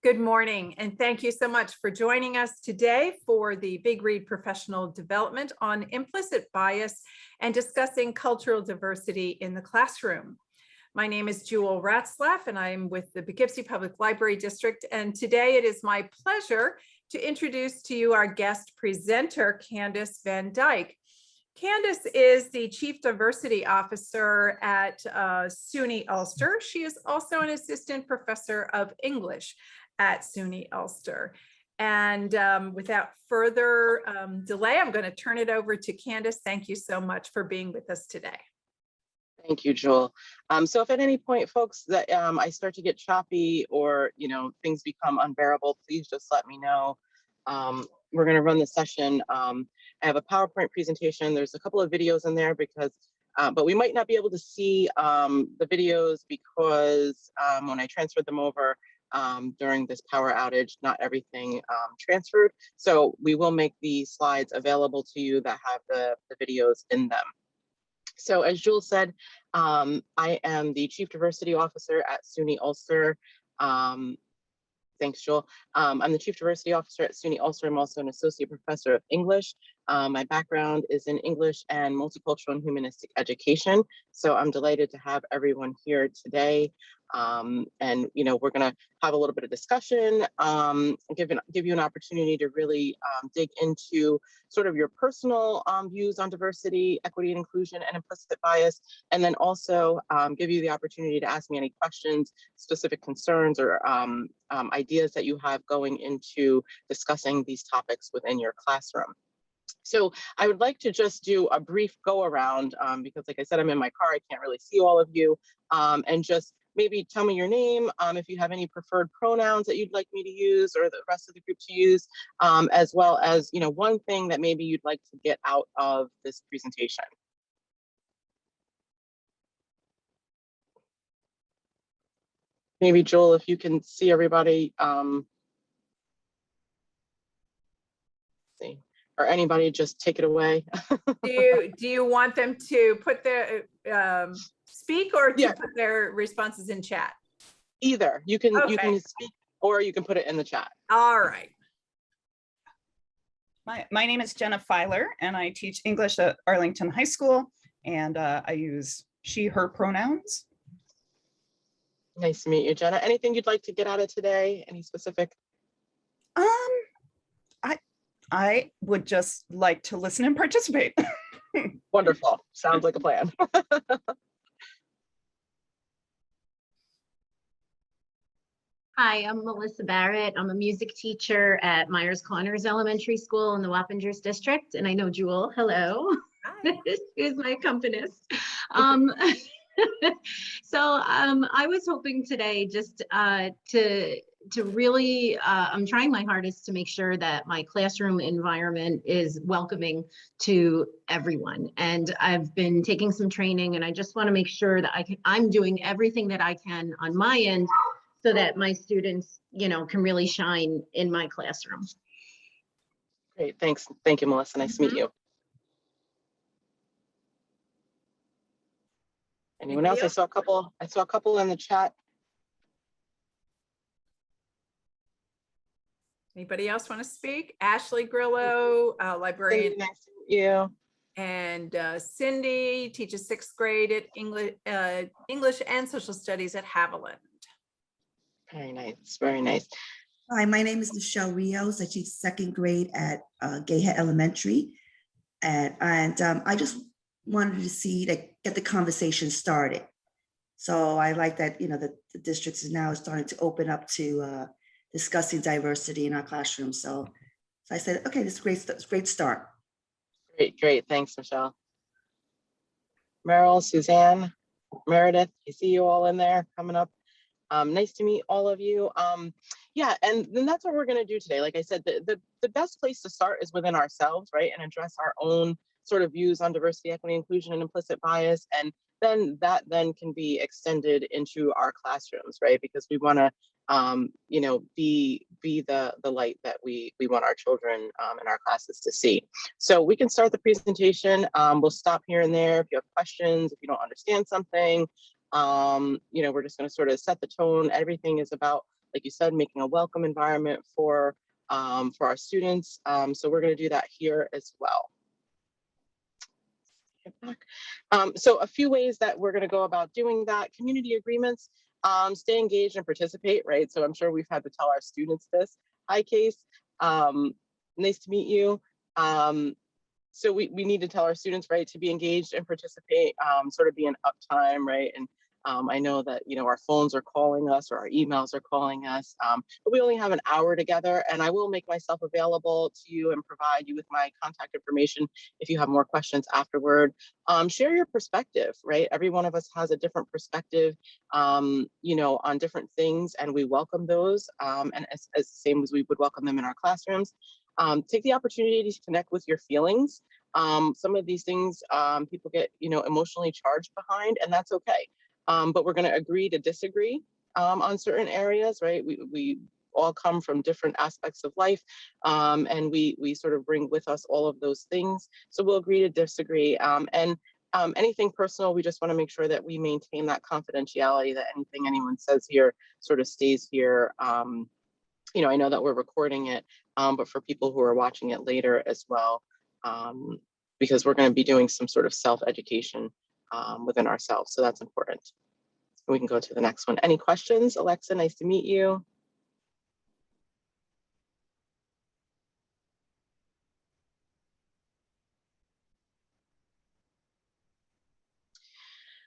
Good morning, and thank you so much for joining us today for the Big Read Professional Development on Implicit Bias and discussing cultural diversity in the classroom. My name is Jewel Ratzlaff, and I'm with the Poughkeepsie Public Library District, and today it is my pleasure to introduce to you our guest presenter, Candice Van Dyck. Candice is the Chief Diversity Officer at SUNY Ulster. She is also an Assistant Professor of English at SUNY Ulster. And without further delay, I'm going to turn it over to Candice. Thank you so much for being with us today. Thank you, Jewel. So if at any point, folks, that I start to get choppy or, things become unbearable, please just let me know. We're going to run the session. I have a PowerPoint presentation. There's a couple of videos in there but we might not be able to see the videos because when I transferred them over during this power outage, not everything transferred. So we will make the slides available to you that have the videos in them. So as Jewel said, I am the Chief Diversity Officer at SUNY Ulster. Thanks, Jewel. I'm the Chief Diversity Officer at SUNY Ulster. I'm also an Associate Professor of English. My background is in English and multicultural and humanistic education. So I'm delighted to have everyone here today. And we're going to have a little bit of discussion, give you an opportunity to really dig into sort of your personal views on diversity, equity and inclusion, and implicit bias, and then also give you the opportunity to ask me any questions, specific concerns, or ideas that you have going into discussing these topics within your classroom. So I would like to just do a brief go around because, like I said, I'm in my car, I can't really see all of you, and just maybe tell me your name, if you have any preferred pronouns that you'd like me to use or the rest of the group to use, as well as, one thing that maybe you'd like to get out of this presentation. Maybe Joel, if you can see everybody, see, or anybody, just take it away. Do you want them to put their speak or to put their responses in chat? Either. You can speak or you can put it in the chat. All right. My name is Jenna Filer, and I teach English at Arlington High School, and I use she, her pronouns. Nice to meet you, Jenna. Anything you'd like to get out of today? Any specific? I would just like to listen and participate. Wonderful. Sounds like a plan. Hi, I'm Melissa Barrett. I'm a music teacher at Myers Corners Elementary School in the Wappingers District. And I know Jewel, hello, who's my accompanist. I was hoping today just to really, I'm trying my hardest to make sure that my classroom environment is welcoming to everyone. And I've been taking some training, and I just want to make sure that I'm doing everything that I can on my end so that my students, can really shine in my classroom. Great, thanks. Thank you, Melissa. Nice to meet you. Anyone else? I saw a couple in the chat. Anybody else want to speak? Ashley Grillo, librarian. Nice to meet you. And Cindy teaches 6th grade at English and Social Studies at Haviland. Very nice, very nice. Hi, my name is Michelle Rios. I teach 2nd grade at Gayhead Elementary. And I just wanted to see get the conversation started. So I like that, the districts is now starting to open up to discussing diversity in our classroom. So I said, okay, this is a great start. Great. Thanks, Michelle. Meryl, Suzanne, Meredith, I see you all in there coming up. Nice to meet all of you. Yeah, and then that's what we're going to do today. Like I said, the best place to start is within ourselves, right? And address our own sort of views on diversity, equity, inclusion, and implicit bias. And then that can be extended into our classrooms, right? Because we want to, be the light that we want our children in our classes to see. So we can start the presentation. We'll stop here and there if you have questions, if you don't understand something. We're just going to sort of set the tone. Everything is about like you said, making a welcome environment for our students. So we're going to do that here as well. So a few ways that we're going to go about doing that: community agreements, stay engaged and participate, right? So I'm sure we've had to tell our students this. Hi, Case. Nice to meet you. So we need to tell our students, right, to be engaged and participate, sort of be an uptime, right? And I know that, you know, our phones are calling us or our emails are calling us, but we only have an hour together, and I will make myself available to you and provide you with my contact information if you have more questions afterward. Share your perspective, right? Every one of us has a different perspective, you know, on different things, and we welcome those, and as the same as we would welcome them in our classrooms. Take the opportunity to connect with your feelings. Some of these things people get, you know, emotionally charged behind, and that's okay. But we're going to agree to disagree on certain areas, right? We all come from different aspects of life, and we sort of bring with us all of those things. So we'll agree to disagree. And anything personal, we just want to make sure that we maintain that confidentiality, that anything anyone says here sort of stays here. You know, I know that we're recording it, but for people who are watching it later as well, because we're going to be doing some sort of self-education within ourselves. So that's important. We can go to the next one. Any questions? Alexa, nice to meet you.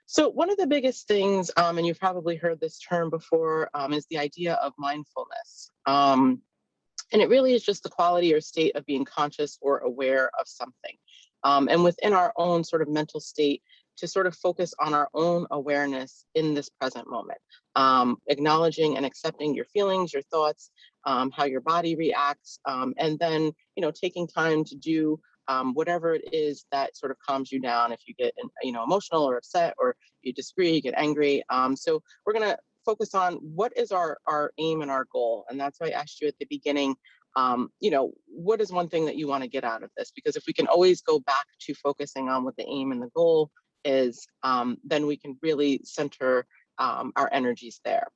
So one of the biggest things, and you've probably heard this term before, is the idea of mindfulness. And it really is just the quality or state of being conscious or aware of something. And within our own sort of mental state, to sort of focus on our own awareness in this present moment, acknowledging and accepting your feelings, your thoughts, how your body reacts, and then, you know, taking time to do whatever it is that sort of calms you down if you get, you know, emotional or upset, or you disagree, you get angry. So we're going to focus on what is our aim and our goal. And that's why I asked you at the beginning, you know, what is one thing that you want to get out of this? Because if we can always go back to focusing on what the aim and the goal is, then we can really center our energies there.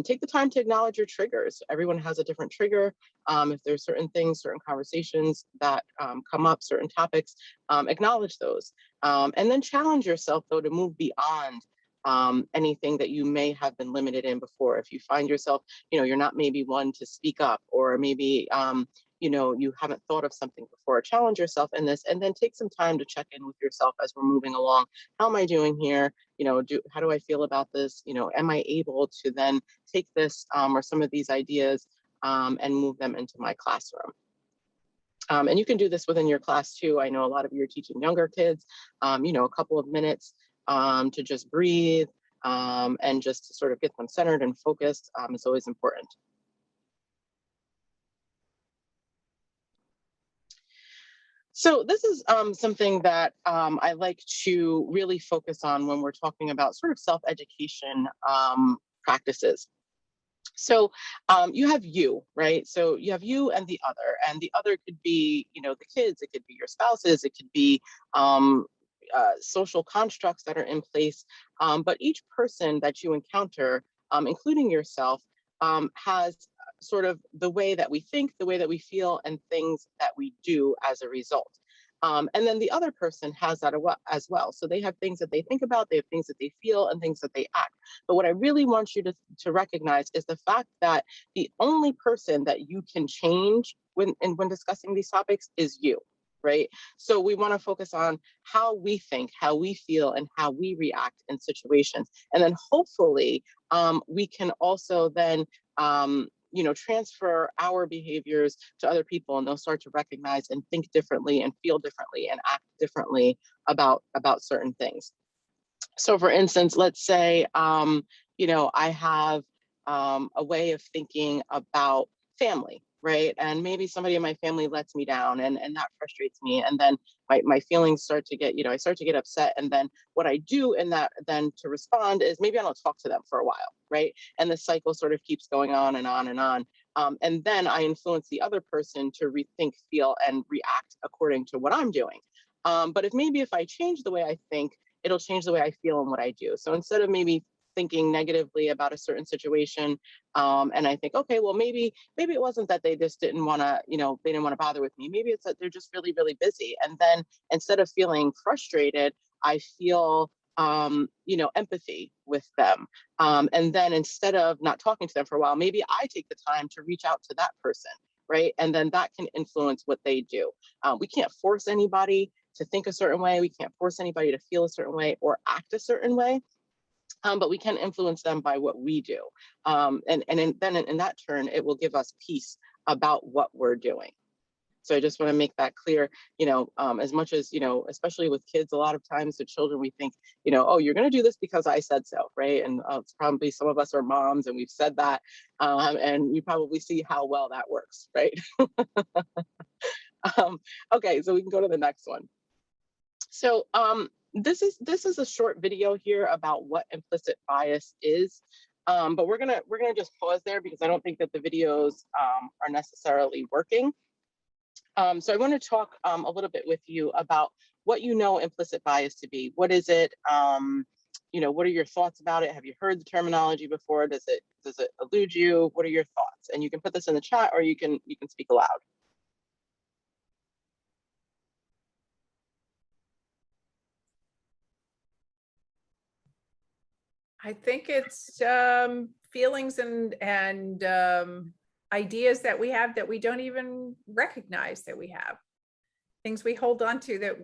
Take the time to acknowledge your triggers. Everyone has a different trigger. If there's certain things, certain conversations that come up, certain topics, acknowledge those. And then challenge yourself, though, to move beyond anything that you may have been limited in before. If you find yourself, you know, you're not maybe one to speak up, or maybe, you know, you haven't thought of something before, challenge yourself in this, and then take some time to check in with yourself as we're moving along. How am I doing here? You know, how do I feel about this? You know, am I able to then take this or some of these ideas and move them into my classroom? And you can do this within your class too. I know a lot of you are teaching younger kids, you know, a couple of minutes to just breathe and just to sort of get them centered and focused is always important. So this is something that I like to really focus on when we're talking about sort of self-education practices. So you have you, right? So you have you and the other could be, you know, the kids, it could be your spouses, it could be social constructs that are in place. But each person that you encounter, including yourself, has sort of the way that we think, the way that we feel, and things that we do as a result. And then the other person has that as well. So they have things that they think about, they have things that they feel, and things that they act. But what I really want you to recognize is the fact that the only person that you can change when discussing these topics is you, right? So we want to focus on how we think, how we feel, and how we react in situations. And then hopefully we can also then you know, transfer our behaviors to other people, and they'll start to recognize and think differently and feel differently and act differently about certain things. So for instance, let's say, you know, I have a way of thinking about family, right? And maybe somebody in my family lets me down, and that frustrates me. And then my feelings start to get, you know, I start to get upset. And then what I do in that then to respond is maybe I don't talk to them for a while, right? And the cycle sort of keeps going on and on and on. And then I influence the other person to rethink, feel, and react according to what I'm doing. But if I change the way I think, it'll change the way I feel and what I do. So instead of maybe thinking negatively about a certain situation. And I think, okay, well, maybe it wasn't that they just didn't want to, they didn't want to bother with me. Maybe it's that they're just really, really busy. And then instead of feeling frustrated, I feel, empathy with them. And then instead of not talking to them for a while, maybe I take the time to reach out to that person, right? And then that can influence what they do. We can't force anybody to think a certain way. We can't force anybody to feel a certain way or act a certain way. But we can influence them by what we do. Then in that turn, it will give us peace about what we're doing. So I just want to make that clear, as much as, especially with kids, a lot of times the children, we think, oh, you're going to do this because I said so, right? And it's probably some of us are moms and we've said that, and you probably see how well that works, right? Okay, so we can go to the next one. So this is a short video here about what implicit bias is. But we're gonna just pause there because I don't think that the videos are necessarily working. So I want to talk a little bit with you about what implicit bias to be. What is it? What are your thoughts about it? Have you heard the terminology before? Does it elude you? What are your thoughts? And you can put this in the chat, or you can speak aloud. I think it's feelings and ideas that we have that we don't even recognize that we have. Things we hold on to that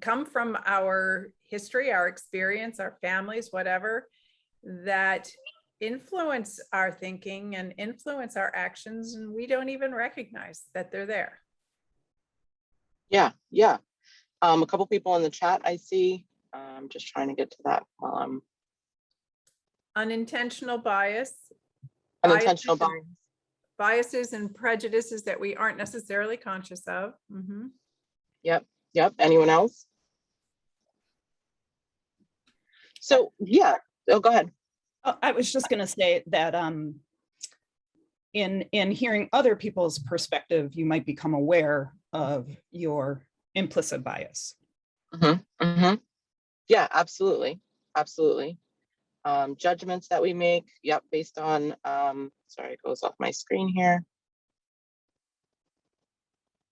come from our history, our experience, our families, whatever, that influence our thinking and influence our actions, and we don't even recognize that they're there. Yeah. A couple people in the chat I see. I'm just trying to get to that while I'm. Unintentional bias. Unintentional bias. Biases and prejudices that we aren't necessarily conscious of. Mm-hmm. Yep. Anyone else? So yeah. Oh, go ahead. I was just going to say that in hearing other people's perspective, you might become aware of your implicit bias. Mm-hmm. Mm-hmm. Yeah, absolutely. Judgments that we make, based on, sorry, it goes off my screen here.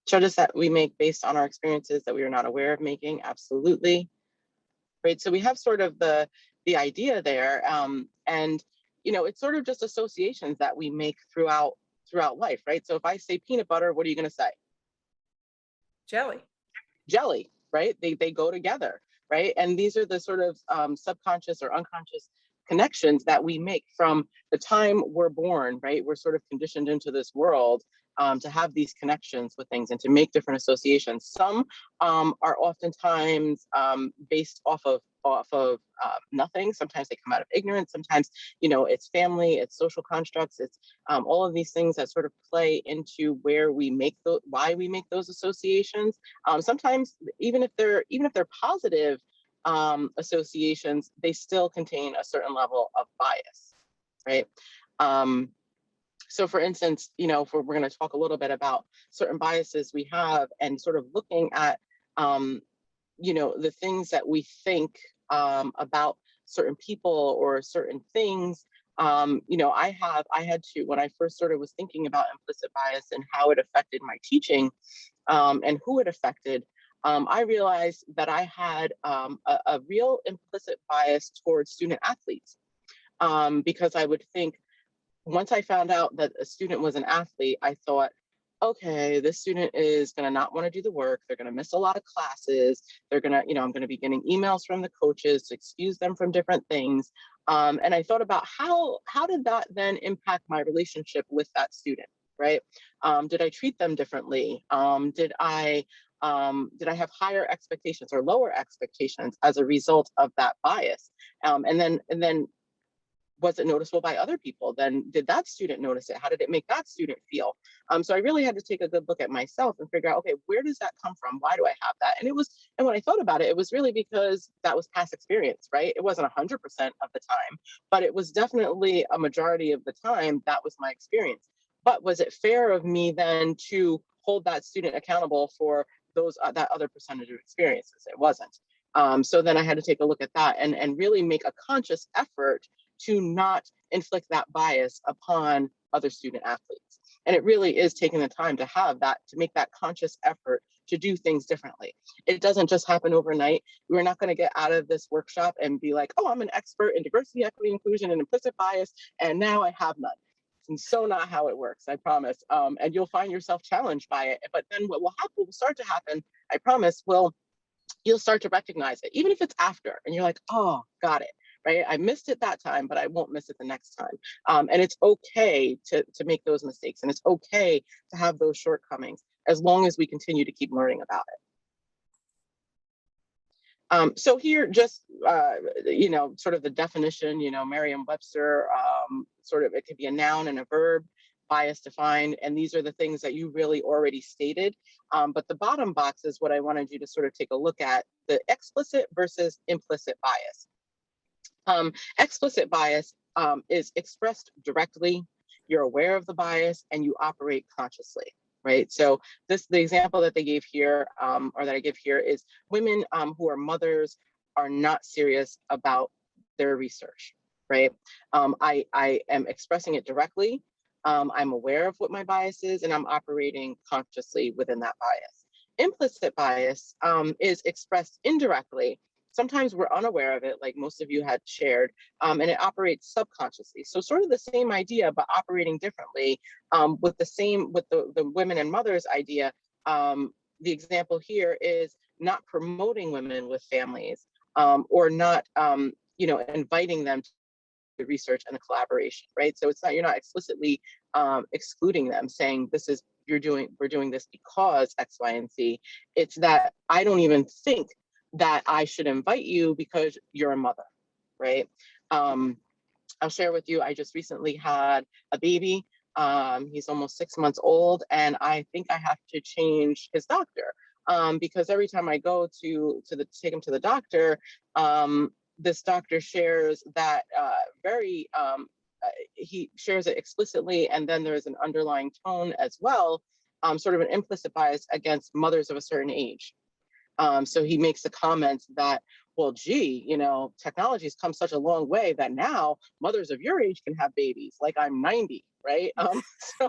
Judgments that we make based on our experiences that we are not aware of making, absolutely. Right, so we have sort of the idea there, and it's sort of just associations that we make throughout life, right? So if I say peanut butter, what are you going to say? Jelly, right? They go together, right? And these are the sort of subconscious or unconscious connections that we make from the time we're born, right? We're sort of conditioned into this world to have these connections with things and to make different associations. Some are oftentimes based off of nothing. Sometimes they come out of ignorance. Sometimes, it's family, it's social constructs, it's all of these things that sort of play into where we make why we make those associations. Sometimes even if they're positive associations, they still contain a certain level of bias, right? So for instance, if we're going to talk a little bit about certain biases we have and sort of looking at, the things that we think about certain people or certain things, I had to, when I first sort of was thinking about implicit bias and how it affected my teaching and who it affected, I realized that I had a real implicit bias towards student athletes because I would think, once I found out that a student was an athlete, I thought, okay, this student is going to not want to do the work. They're going to miss a lot of classes. They're going to, I'm going to be getting emails from the coaches to excuse them from different things. And I thought about how did that then impact my relationship with that student, right? Did I treat them differently? Did I have higher expectations or lower expectations as a result of that bias? And then was it noticeable by other people? Then did that student notice it? How did it make that student feel? So I really had to take a good look at myself and figure out, okay, where does that come from? Why do I have that? And when I thought about it, it was really because that was past experience, right? It wasn't 100% of the time, but it was definitely a majority of the time that was my experience. But was it fair of me then to hold that student accountable for that other percentage of experiences? It wasn't. So then I had to take a look at that and really make a conscious effort to not inflict that bias upon other student athletes. And it really is taking the time to have that, to make that conscious effort to do things differently. It doesn't just happen overnight. We're not going to get out of this workshop and be like, oh, I'm an expert in diversity, equity, inclusion, and implicit bias, and now I have none. And so not how it works, I promise. And you'll find yourself challenged by it. But then what will happen, will start to happen, I promise, you'll start to recognize it, even if it's after, and you're like, oh, got it, right? I missed it that time, but I won't miss it the next time. And it's okay to make those mistakes, and it's okay to have those shortcomings, as long as we continue to keep learning about it. So here, just, sort of the definition, Merriam-Webster, sort of, it could be a noun and a verb, bias defined, and these are the things that you really already stated. But the bottom box is what I wanted you to sort of take a look at, the explicit versus implicit bias. Explicit bias is expressed directly, you're aware of the bias, and you operate consciously. Right. So the example that they gave here, or that I give here, is women who are mothers are not serious about their research. Right. I am expressing it directly. I'm aware of what my bias is, and I'm operating consciously within that bias. Implicit bias is expressed indirectly. Sometimes we're unaware of it, like most of you had shared, and it operates subconsciously. So sort of the same idea, but operating differently, with the women and mothers idea. The example here is not promoting women with families, or not, inviting them to research and the collaboration, right? So it's not, you're not explicitly excluding them, saying we're doing this because X, Y, and Z. It's that I don't even think that I should invite you because you're a mother, right? I'll share with you, I just recently had a baby. He's almost 6 months old, and I think I have to change his doctor, because every time I go to take him to the doctor, this doctor shares that he shares it explicitly, and then there's an underlying tone as well, sort of an implicit bias against mothers of a certain age. So he makes the comment that, well, gee, technology has come such a long way that now mothers of your age can have babies, like I'm 90, right? So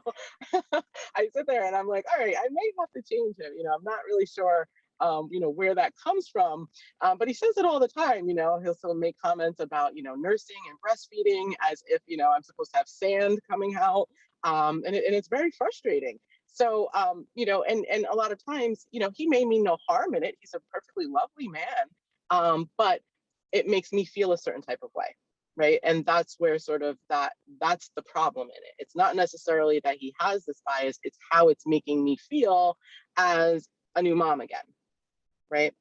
I sit there and I'm like, all right, I may have to change him. I'm not really sure, where that comes from. But he says it all the time. He'll still make comments about, nursing and breastfeeding as if, I'm supposed to have sand coming out. And it's very frustrating. So, and a lot of times, he may mean no harm in it. He's a perfectly lovely man, but it makes me feel a certain type of way, right? And that's where sort of that's the problem in it. It's not necessarily that he has this bias, it's how it's making me feel as a new mom again, right?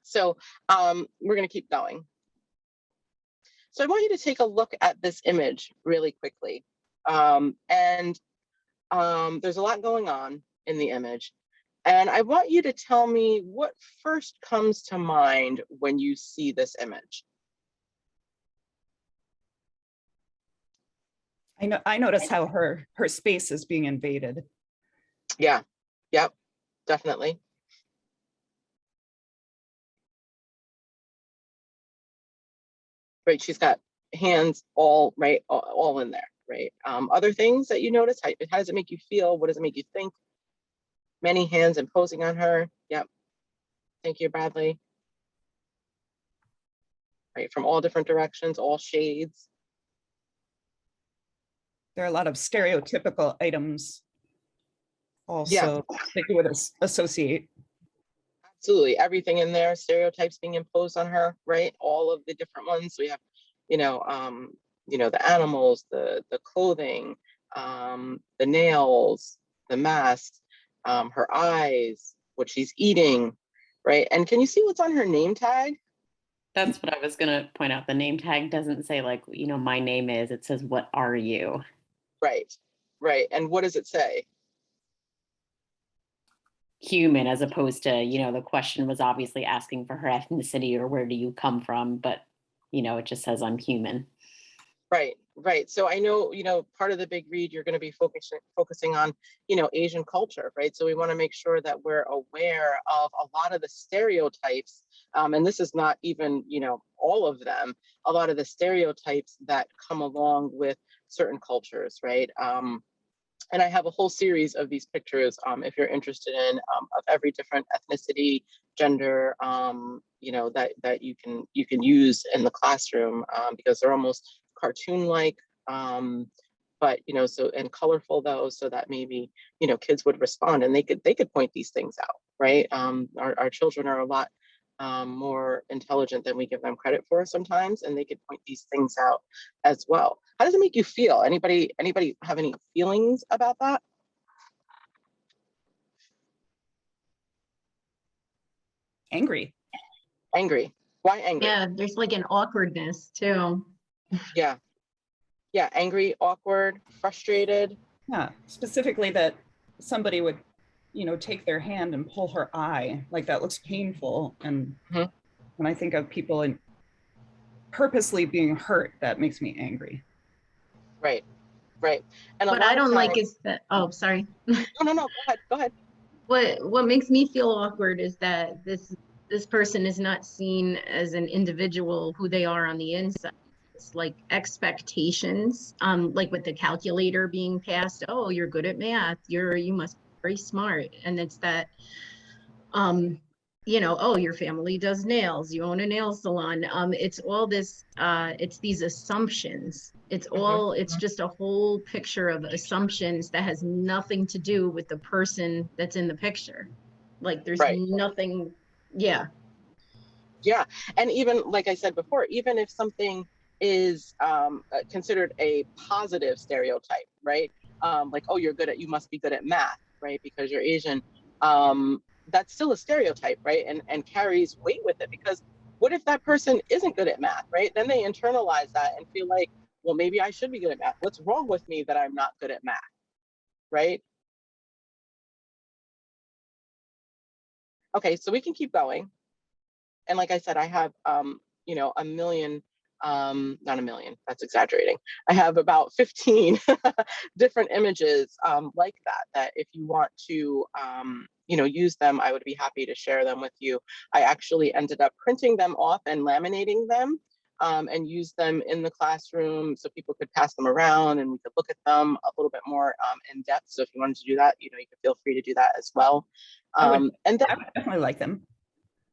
So we're gonna keep going. So I want you to take a look at this image really quickly. There's a lot going on in the image, and I want you to tell me what first comes to mind when you see this image. I notice how her space is being invaded. Yeah, yep, definitely. Right, she's got hands all right, all in there. Right. Other things that you notice, how does it make you feel? What does it make you think? Many hands imposing on her. Yep. Thank you, Bradley. Right, from all different directions, all shades. There are a lot of stereotypical items also that you would associate. Absolutely, everything in there, stereotypes being imposed on her, right? All of the different ones. We have, the animals, the clothing, the nails, the masks, her eyes, what she's eating, right? And can you see what's on her name tag? That's what I was going to point out. The name tag doesn't say like, my name is, it says, what are you? Right, right. And what does it say? Human, as opposed to, the question was obviously asking for her ethnicity or where do you come from, but, it just says I'm human. Right, right. So I know, part of the big read, you're going to be focusing on, Asian culture, right? So we want to make sure that we're aware of a lot of the stereotypes, and this is not even, all of them, a lot of the stereotypes that come along with certain cultures, right? And I have a whole series of these pictures, if you're interested in, of every different ethnicity, gender, that you can use in the classroom, because they're almost cartoon-like, but so, and colorful though, so that maybe kids would respond and they could point these things out, right? Our children are a lot more intelligent than we give them credit for sometimes, and they could point these things out as well. How does it make you feel? Anybody have any feelings about that? Angry. Angry. Why angry? Yeah, there's like an awkwardness too. Yeah. Yeah, angry, awkward, frustrated. Yeah, specifically that somebody would, take their hand and pull her eye, like that looks painful. And when I think of people purposely being hurt, that makes me angry. Right, right. And What I don't like is that, oh, sorry. No, go ahead. What makes me feel awkward is that this person is not seen as an individual who they are on the inside. It's like expectations, like with the calculator being passed. Oh, you're good at math. You must be very smart. And it's that, oh, your family does nails. You own a nail salon. It's all this. It's these assumptions. It's just a whole picture of assumptions that has nothing to do with the person that's in the picture. Like there's nothing. Yeah. Yeah. And even like I said before, even if something is considered a positive stereotype, right? Like, oh, you must be good at math, right? Because you're Asian. That's still a stereotype, right? And carries weight with it, because what if that person isn't good at math, right? Then they internalize that and feel like, well, maybe I should be good at math. What's wrong with me that I'm not good at math, right? Okay, so we can keep going. And like I said, I have, a million, not a million, that's exaggerating. I have about 15 different images like that if you want to, use them, I would be happy to share them with you. I actually ended up printing them off and laminating them and use them in the classroom so people could pass them around and we could look at them a little bit more in depth. So if you wanted to do that, you could feel free to do that as well. I would And then, definitely like them.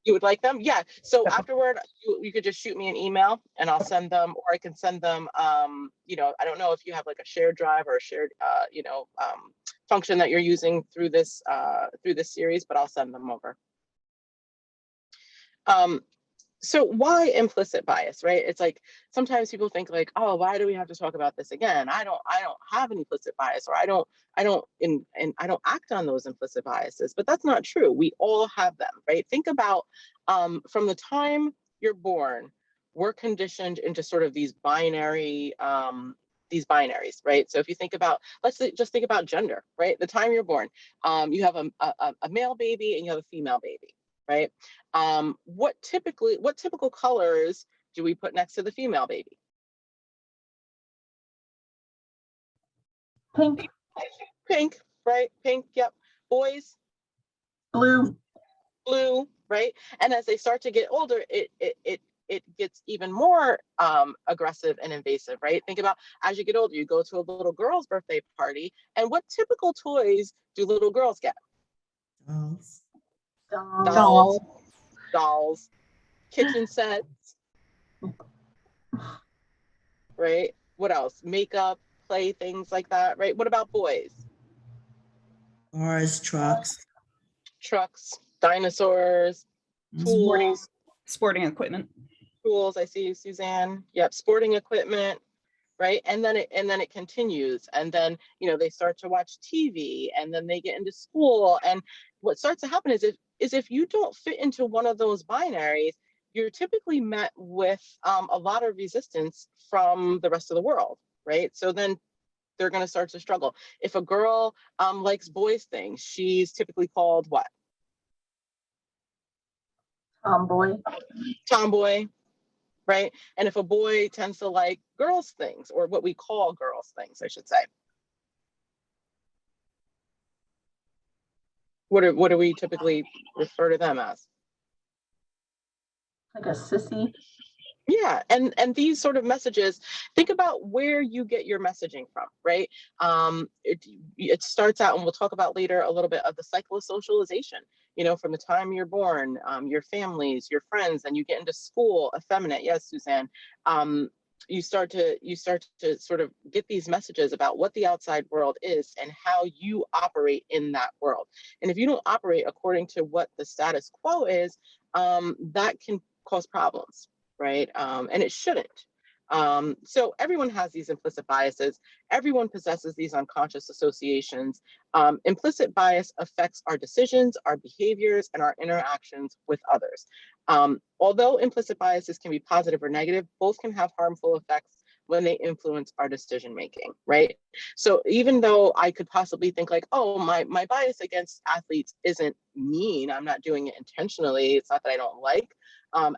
You would like them? Yeah. So afterward, you could just shoot me an email and I'll send them, or I can send them, I don't know if you have like a shared drive or a shared, function that you're using through this series, but I'll send them over. So why implicit bias, right? It's like, sometimes people think like, oh, why do we have to talk about this again? I don't have an implicit bias, or I don't act on those implicit biases, but that's not true. We all have them, right? Think about from the time you're born, we're conditioned into sort of these binaries, right? So if you think about, just think about gender, right? The time you're born, you have a male baby and you have a female baby, right? What typical colors do we put next to the female baby? Pink, right? Pink, yep. Boys? Blue, right? And as they start to get older, it gets even more aggressive and invasive, right? Think about, as you get older, you go to a little girl's birthday party, and what typical toys do little girls get? Dolls, kitchen sets, right? What else? Makeup, play, things like that, right? What about boys? Cars, trucks, dinosaurs, tools, sporting equipment. Tools. I see you, Suzanne. Yep, sporting equipment, right? And then it continues, and then they start to watch TV, and then they get into school, and what starts to happen is if you don't fit into one of those binaries, you're typically met with a lot of resistance from the rest of the world, right? So then they're going to start to struggle. If a girl likes boys things, she's typically called what? Tomboy. right? And if a boy tends to like girls' things, or what we call girls' things, I should say. What do we typically refer to them as? Like a sissy. Yeah, and these sort of messages, think about where you get your messaging from, right? It starts out, and we'll talk about later a little bit of the cycle of socialization, you know, from the time you're born, your families, your friends, and you get into school, effeminate, yes, Suzanne. You start to sort of get these messages about what the outside world is and how you operate in that world. And if you don't operate according to what the status quo is, that can cause problems, right? And it shouldn't. So everyone has these implicit biases. Everyone possesses these unconscious associations. Implicit bias affects our decisions, our behaviors, and our interactions with others. Although implicit biases can be positive or negative, both can have harmful effects when they influence our decision making, right? So even though I could possibly think like, oh, my bias against athletes isn't mean, I'm not doing it intentionally, it's not that I don't like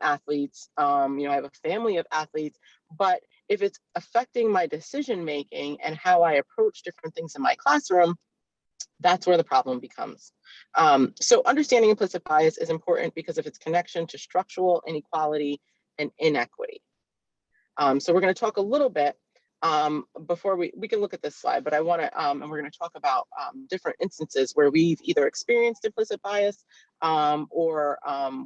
athletes, you know, I have a family of athletes, but if it's affecting my decision making and how I approach different things in my classroom, that's where the problem becomes. So understanding implicit bias is important because of its connection to structural inequality and inequity. So we're going to talk a little bit before we can look at this slide, but I want to, and we're going to talk about different instances where we've either experienced implicit bias or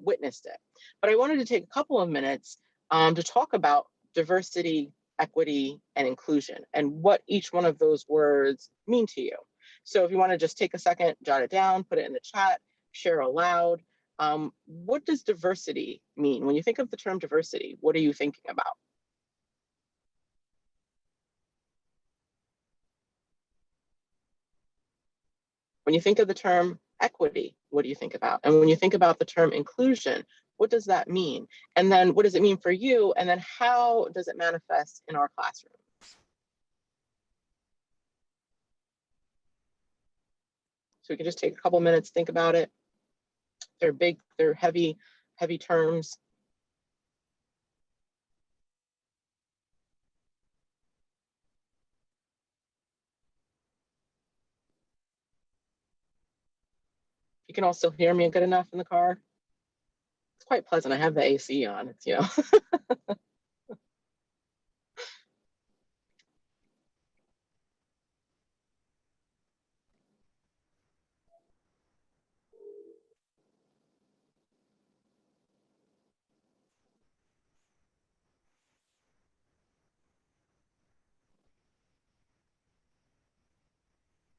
witnessed it. But I wanted to take a couple of minutes to talk about diversity, equity, and inclusion, and what each one of those words mean to you. So if you want to just take a second, jot it down, put it in the chat, share aloud. What does diversity mean? When you think of the term diversity, what are you thinking about? When you think of the term equity, what do you think about? And when you think about the term inclusion, what does that mean? And then what does it mean for you? And then how does it manifest in our classroom? So we can just take a couple minutes, think about it. They're big, they're heavy terms. You can also hear me good enough in the car. It's quite pleasant. I have the AC on. It's, you know.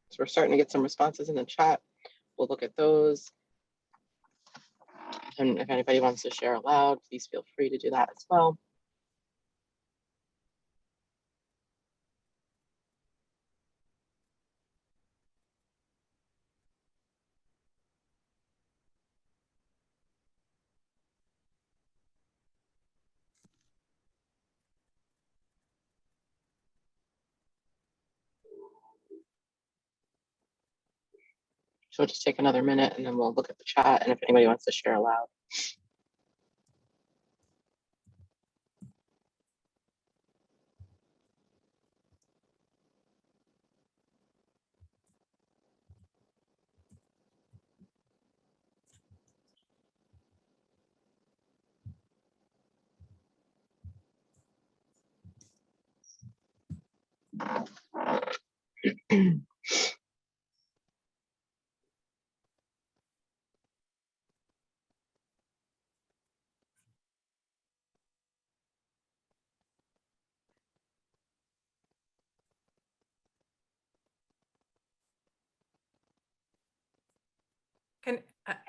So we're starting to get some responses in the chat. We'll look at those. And if anybody wants to share aloud, please feel free to do that as well. So we'll just take another minute and then we'll look at the chat, and if anybody wants to share aloud.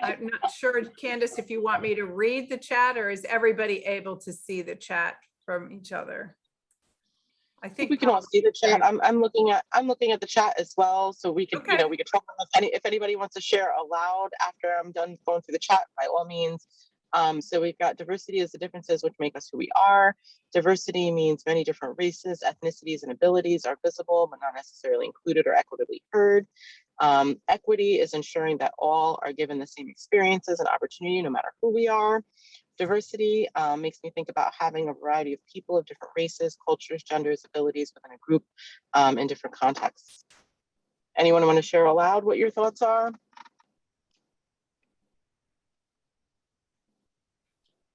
I'm not sure, Candice, if you want me to read the chat, or is everybody able to see the chat from each other? I think we can all see the chat. I'm looking at the chat as well, so we can, you know, we can talk about if anybody wants to share aloud after I'm done going through the chat, by all means. So we've got diversity is the differences which make us who we are. Diversity means many different races, ethnicities, and abilities are visible, but not necessarily included or equitably heard. Equity is ensuring that all are given the same experiences and opportunity, no matter who we are. Diversity makes me think about having a variety of people of different races, cultures, genders, abilities within a group in different contexts. Anyone want to share aloud what your thoughts are?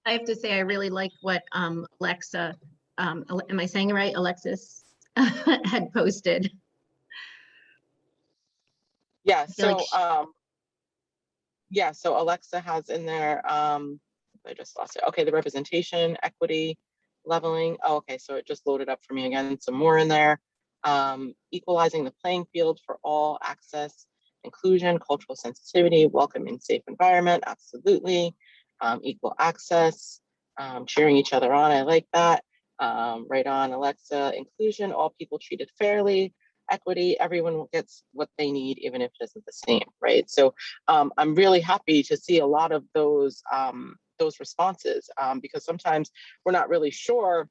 I have to say, I really like what Alexa, am I saying it right? Alexis had posted. Yeah, feel like so Alexa has in there, I just lost it. Okay, the representation, equity, leveling. Oh, okay, so it just loaded up for me again, some more in there. Equalizing the playing field for all, access, inclusion, cultural sensitivity, welcoming, safe environment, absolutely. Equal access, cheering each other on, I like that. Right on, Alexa. Inclusion, all people treated fairly. Equity, everyone gets what they need, even if it isn't the same, right? So I'm really happy to see a lot of those responses, because sometimes we're not really sure,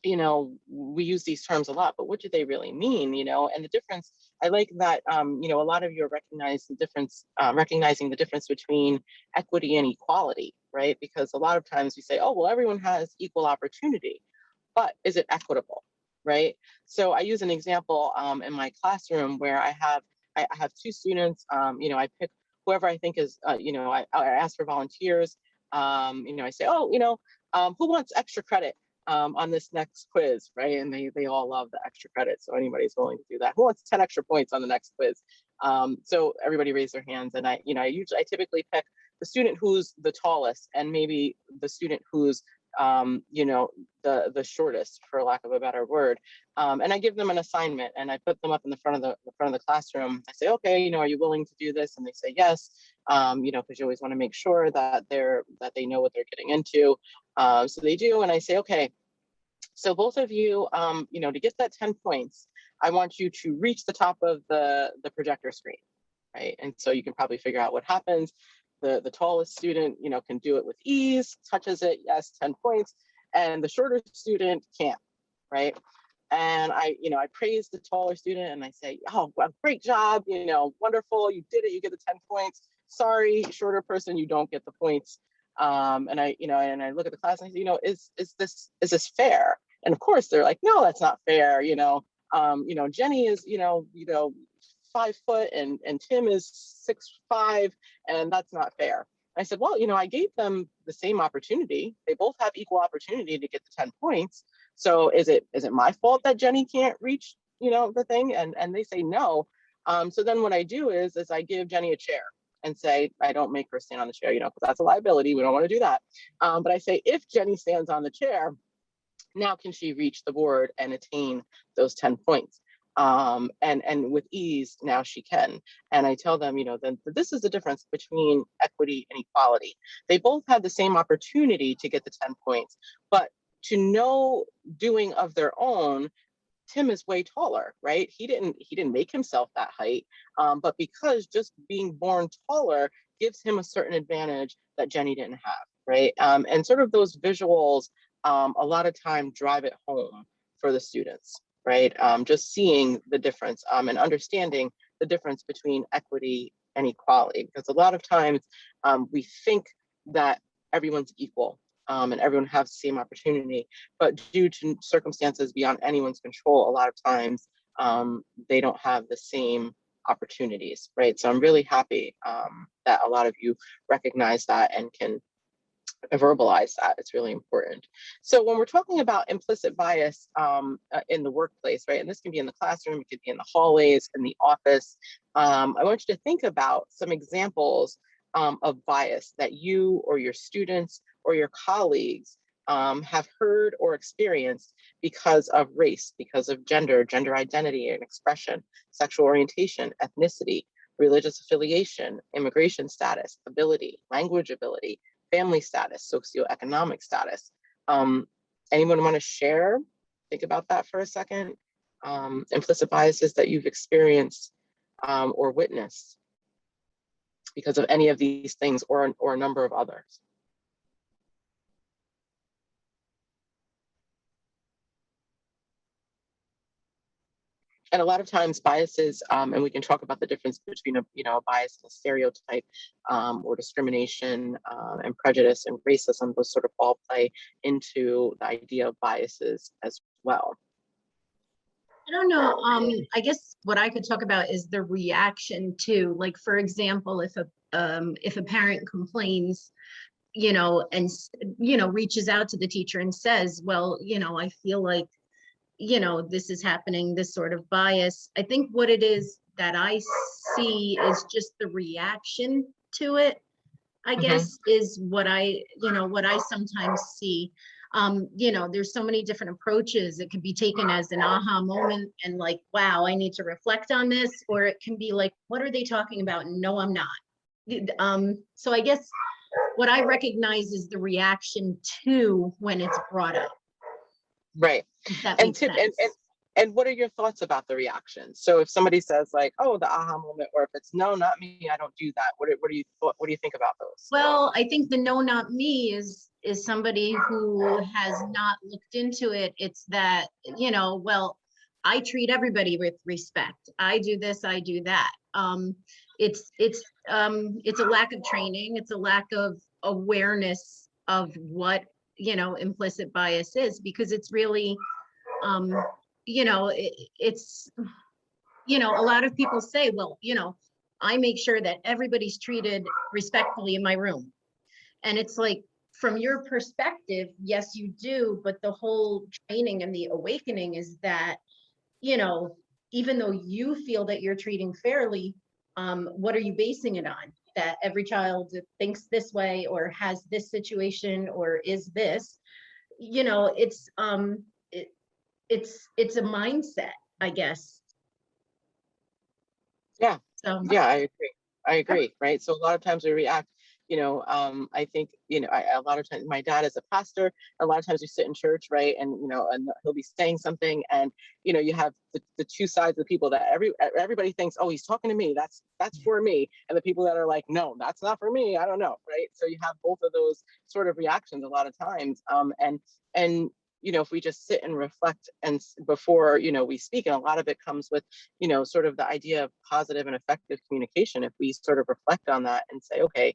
you know, we use these terms a lot, but what do they really mean, you know? And the difference, I like that, you know, a lot of you recognize the difference, recognizing the difference between equity and equality, right? Because a lot of times we say, oh, well, everyone has equal opportunity, but is it equitable, right? So I use an example in my classroom where I have two students, you know, I pick whoever I think is, you know, I ask for volunteers, you know, I say, oh, you know, who wants extra credit on this next quiz, right? And they all love the extra credit, so anybody's willing to do that. Who wants 10 extra points on the next quiz? So everybody raise their hands, and I typically pick the student who's the tallest, and maybe the student who's you know, the shortest, for lack of a better word, and I give them an assignment, and I put them up in the front of the classroom. I say, okay, you know, are you willing to do this? And they say yes, you know, because you always want to make sure that they know what they're getting into. So they do, and I say, okay, so both of you, you know, to get that 10 points, I want you to reach the top of the projector screen, right? And so you can probably figure out what happens. The tallest student, you know, can do it with ease, touches it, yes, 10 points, and the shorter student can't, right? And I praise the taller student, and I say, oh, well, great job, you know, wonderful, you did it, you get the 10 points. Sorry, shorter person, you don't get the points. And I look at the class and I say, you know, is this fair? And of course they're like, no, that's not fair. You know, Jenny is, you know, 5 foot and Tim is 6'5", and that's not fair. I said, well, you know, I gave them the same opportunity. They both have equal opportunity to get the 10 points. So is it my fault that Jenny can't reach, you know, the thing? And they say no. So then what I do is I give Jenny a chair and say, I don't make her stand on the chair, you know, because that's a liability. We don't want to do that. But I say, if Jenny stands on the chair, now can she reach the board and attain those 10 points? And with ease, now she can. And I tell them, you know, then this is the difference between equity and equality. They both had the same opportunity to get the 10 points, but to no doing of their own, Tim is way taller, right? He didn't make himself that height, but because just being born taller gives him a certain advantage that Jenny didn't have, right? And sort of those visuals, a lot of time drive it home for the students, right? Just seeing the difference and understanding the difference between equity and equality, because a lot of times we think that everyone's equal. And everyone has the same opportunity, but due to circumstances beyond anyone's control, a lot of times they don't have the same opportunities, right? So I'm really happy that a lot of you recognize that and can verbalize that. It's really important. So when we're talking about implicit bias in the workplace, right, and this can be in the classroom, it could be in the hallways, in the office, I want you to think about some examples of bias that you or your students or your colleagues have heard or experienced because of race, because of gender identity and expression, sexual orientation, ethnicity, religious affiliation, immigration status, ability, language ability, family status, socioeconomic status. Anyone want to share? Think about that for a second. Implicit biases that you've experienced or witnessed because of any of these things or a number of others. And a lot of times biases, and we can talk about the difference between a bias and a stereotype, or discrimination, and prejudice and racism. Those sort of all play into the idea of biases as well. I don't know. I guess what I could talk about is the reaction to, like, for example, if a parent complains, and reaches out to the teacher and says, well, I feel like, this is happening, this sort of bias. I think what it is that I see is just the reaction to it, I guess, is what I sometimes see. There's so many different approaches. It could be taken as an aha moment and like, wow, I need to reflect on this, or it can be like, what are they talking about? No, I'm not. So I guess what I recognize is the reaction to when it's brought up. Right. If that makes sense. And what are your thoughts about the reaction? So if somebody says like, oh, the aha moment, or if it's no, not me, I don't do that. What do you think about those? Well, I think the no, not me is somebody who has not looked into it. It's that, well, I treat everybody with respect. I do this, I do that. It's a lack of training. It's a lack of awareness of what, implicit bias is, because it's really, it's, a lot of people say, well, I make sure that everybody's treated respectfully in my room. And it's like, from your perspective, yes, you do. But the whole training and the awakening is that, even though you feel that you're treating fairly, what are you basing it on? That every child thinks this way, or has this situation, or is this, it's a mindset, I guess. Yeah. So Yeah, I agree. Right. So a lot of times we react, I think, a lot of times my dad is a pastor. A lot of times we sit in church, right? And, and he'll be saying something, and, you have the two sides of the people that everybody thinks, oh, he's talking to me. That's for me. And the people that are like, no, that's not for me. I don't know. Right. So you have both of those sort of reactions a lot of times. And if we just sit and reflect and before, we speak, and a lot of it comes with, sort of the idea of positive and effective communication. If we sort of reflect on that and say, okay,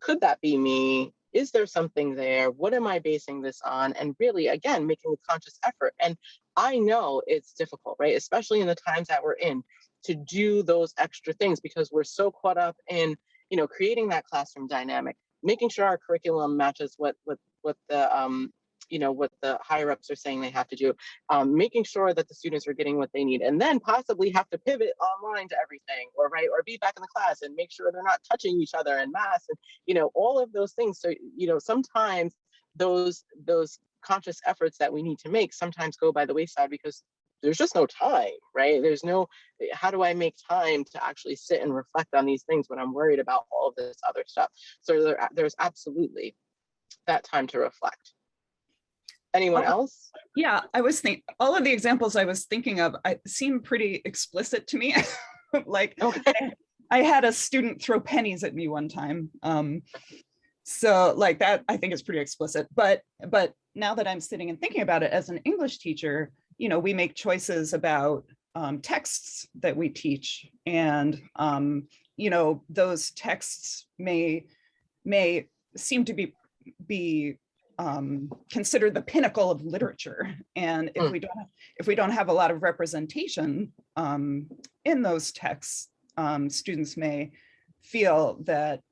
could that be me? Is there something there? What am I basing this on? And really, again, making a conscious effort. And I know it's difficult, right? Especially in the times that we're in, to do those extra things, because we're so caught up in, creating that classroom dynamic, making sure our curriculum matches what the what the higher ups are saying they have to do, making sure that the students are getting what they need, and then possibly have to pivot online to everything, or be back in the class and make sure they're not touching each other en masse, and all of those things. So sometimes those conscious efforts that we need to make sometimes go by the wayside, because there's just no time, right? There's no, how do I make time to actually sit and reflect on these things when I'm worried about all of this other stuff? So there's absolutely that time to reflect. Anyone else? Yeah, I was thinking all of the examples I was thinking of seem pretty explicit to me. Like, okay. I had a student throw pennies at me one time. So like that, I think is pretty explicit. But now that I'm sitting and thinking about it as an English teacher, we make choices about texts that we teach, and those texts may seem to be considered the pinnacle of literature, and if we don't have a lot of representation in those texts, students may feel that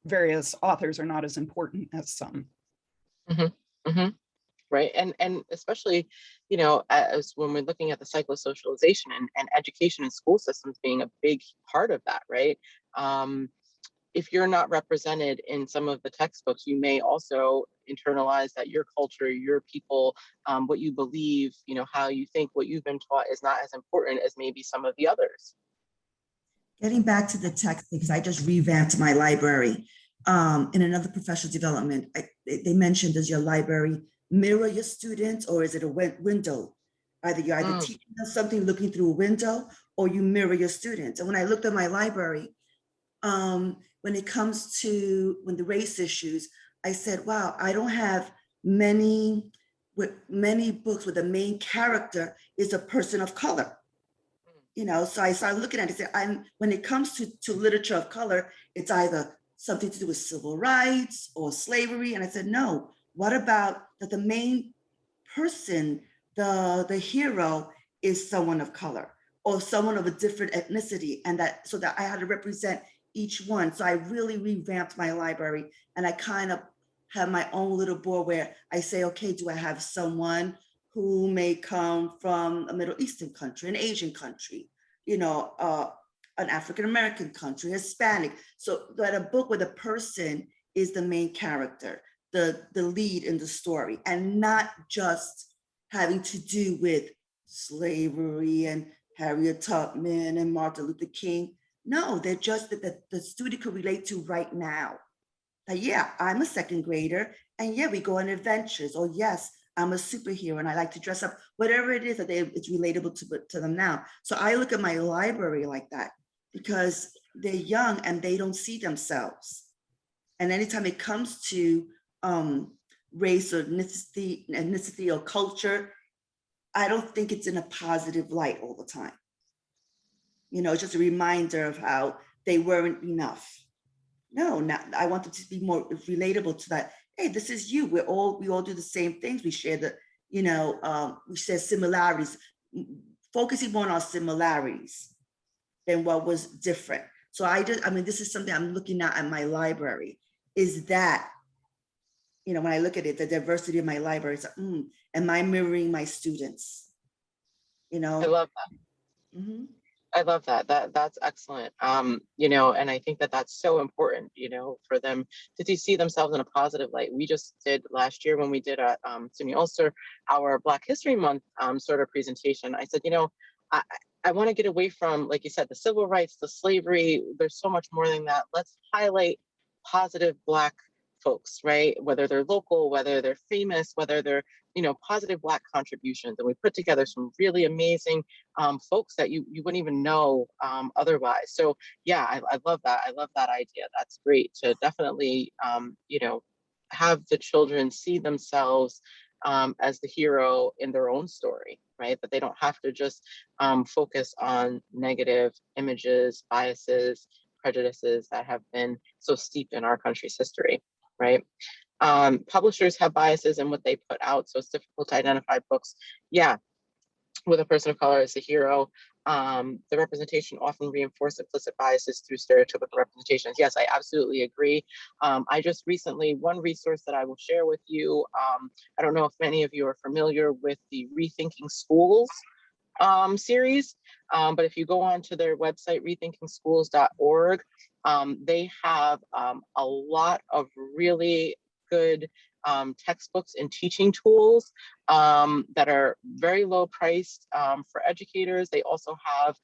various authors are not as important as some. Right, and especially as when we're looking at the psychosocialization and education and school systems being a big part of that, right? If you're not represented in some of the textbooks, you may also internalize that your culture, your people, what you believe, how you think, what you've been taught is not as important as maybe some of the others. Getting back to the text, because I just revamped my library. In another professional development, they mentioned, does your library mirror your students, or is it a window? You're either teaching them something looking through a window, or you mirror your students. And when I looked at my library, when it comes to the race issues, I said, wow, I don't have many with many books where the main character is a person of color. You know, so I started looking at it and said, when it comes to literature of color, it's either something to do with civil rights or slavery. And I said, no, what about that the main person, the hero is someone of color or someone of a different ethnicity, and that so that I had to represent each one. So I really revamped my library, and I kind of have my own little board where I say, okay, do I have someone who may come from a Middle Eastern country, an Asian country, you know, an African-American country, Hispanic. So that a book where the person is the main character, the lead in the story, and not just having to do with slavery and Harriet Tubman and Martin Luther King. No, they're just that the student could relate to right now. That, yeah, I'm a second grader, and yeah, we go on adventures, or yes, I'm a superhero and I like to dress up, whatever it is that it's relatable to them now. So I look at my library like that because they're young and they don't see themselves. And anytime it comes to race or ethnicity or culture, I don't think it's in a positive light all the time. You know, it's just a reminder of how they weren't enough. No, I want them to be more relatable to that. Hey, this is you. We all do the same things. We share the, you know, we share similarities, focusing more on our similarities than what was different. So I mean, this is something I'm looking at my library, is that, you know, when I look at it, the diversity of my library, it's like, am I mirroring my students? You know? I love that. Mm-hmm. I love that. That's excellent. You know, and I think that that's so important, you know, for them to see themselves in a positive light. We just did last year when we did at SUNY Ulster, our Black History Month sort of presentation. I said, you know, I want to get away from, like you said, the civil rights, the slavery. There's so much more than that. Let's highlight positive Black folks, right? Whether they're local, whether they're famous, whether they're, you know, positive Black contributions. And we put together some really amazing folks that you wouldn't even know otherwise. So yeah, I love that. I love that idea. That's great to definitely, you know, have the children see themselves as the hero in their own story, right? That they don't have to just focus on negative images, biases, prejudices that have been so steeped in our country's history, right? Publishers have biases in what they put out, so it's difficult to identify books. Yeah, with a person of color as a hero. The representation often reinforce implicit biases through stereotypical representations. Yes, I absolutely agree. I just recently, one resource that I will share with you, I don't know if many of you are familiar with the Rethinking Schools series, but if you go on to their website, rethinkingschools.org, they have a lot of really good textbooks and teaching tools that are very low priced for educators. They also have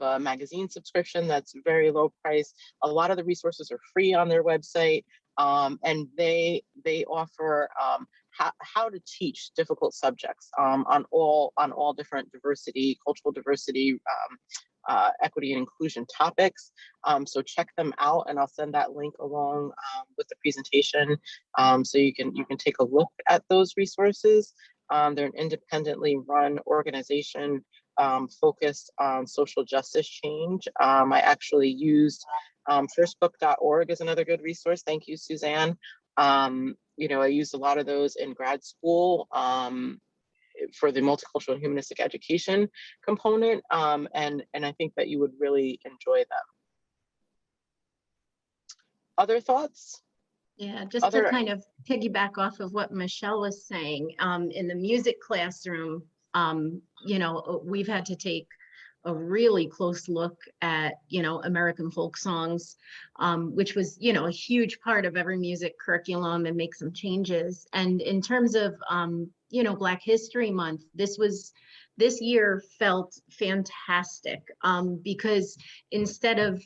a magazine subscription that's very low priced. A lot of the resources are free on their website, and they offer how to teach difficult subjects on all different diversity, cultural diversity, equity and inclusion topics. So check them out, and I'll send that link along with the presentation, so you can take a look at those resources. They're an independently run organization focused on social justice change. I actually used firstbook.org is another good resource. Thank you, Suzanne. You know, I used a lot of those in grad school for the multicultural and humanistic education component. And I think that you would really enjoy them. Other thoughts? Yeah, just to kind of piggyback off of what Michelle was saying, in the music classroom, you know, we've had to take a really close look at, you know, American folk songs, which was, you know, a huge part of every music curriculum, and make some changes. And in terms of, you know, Black History Month, this year felt fantastic, because instead of,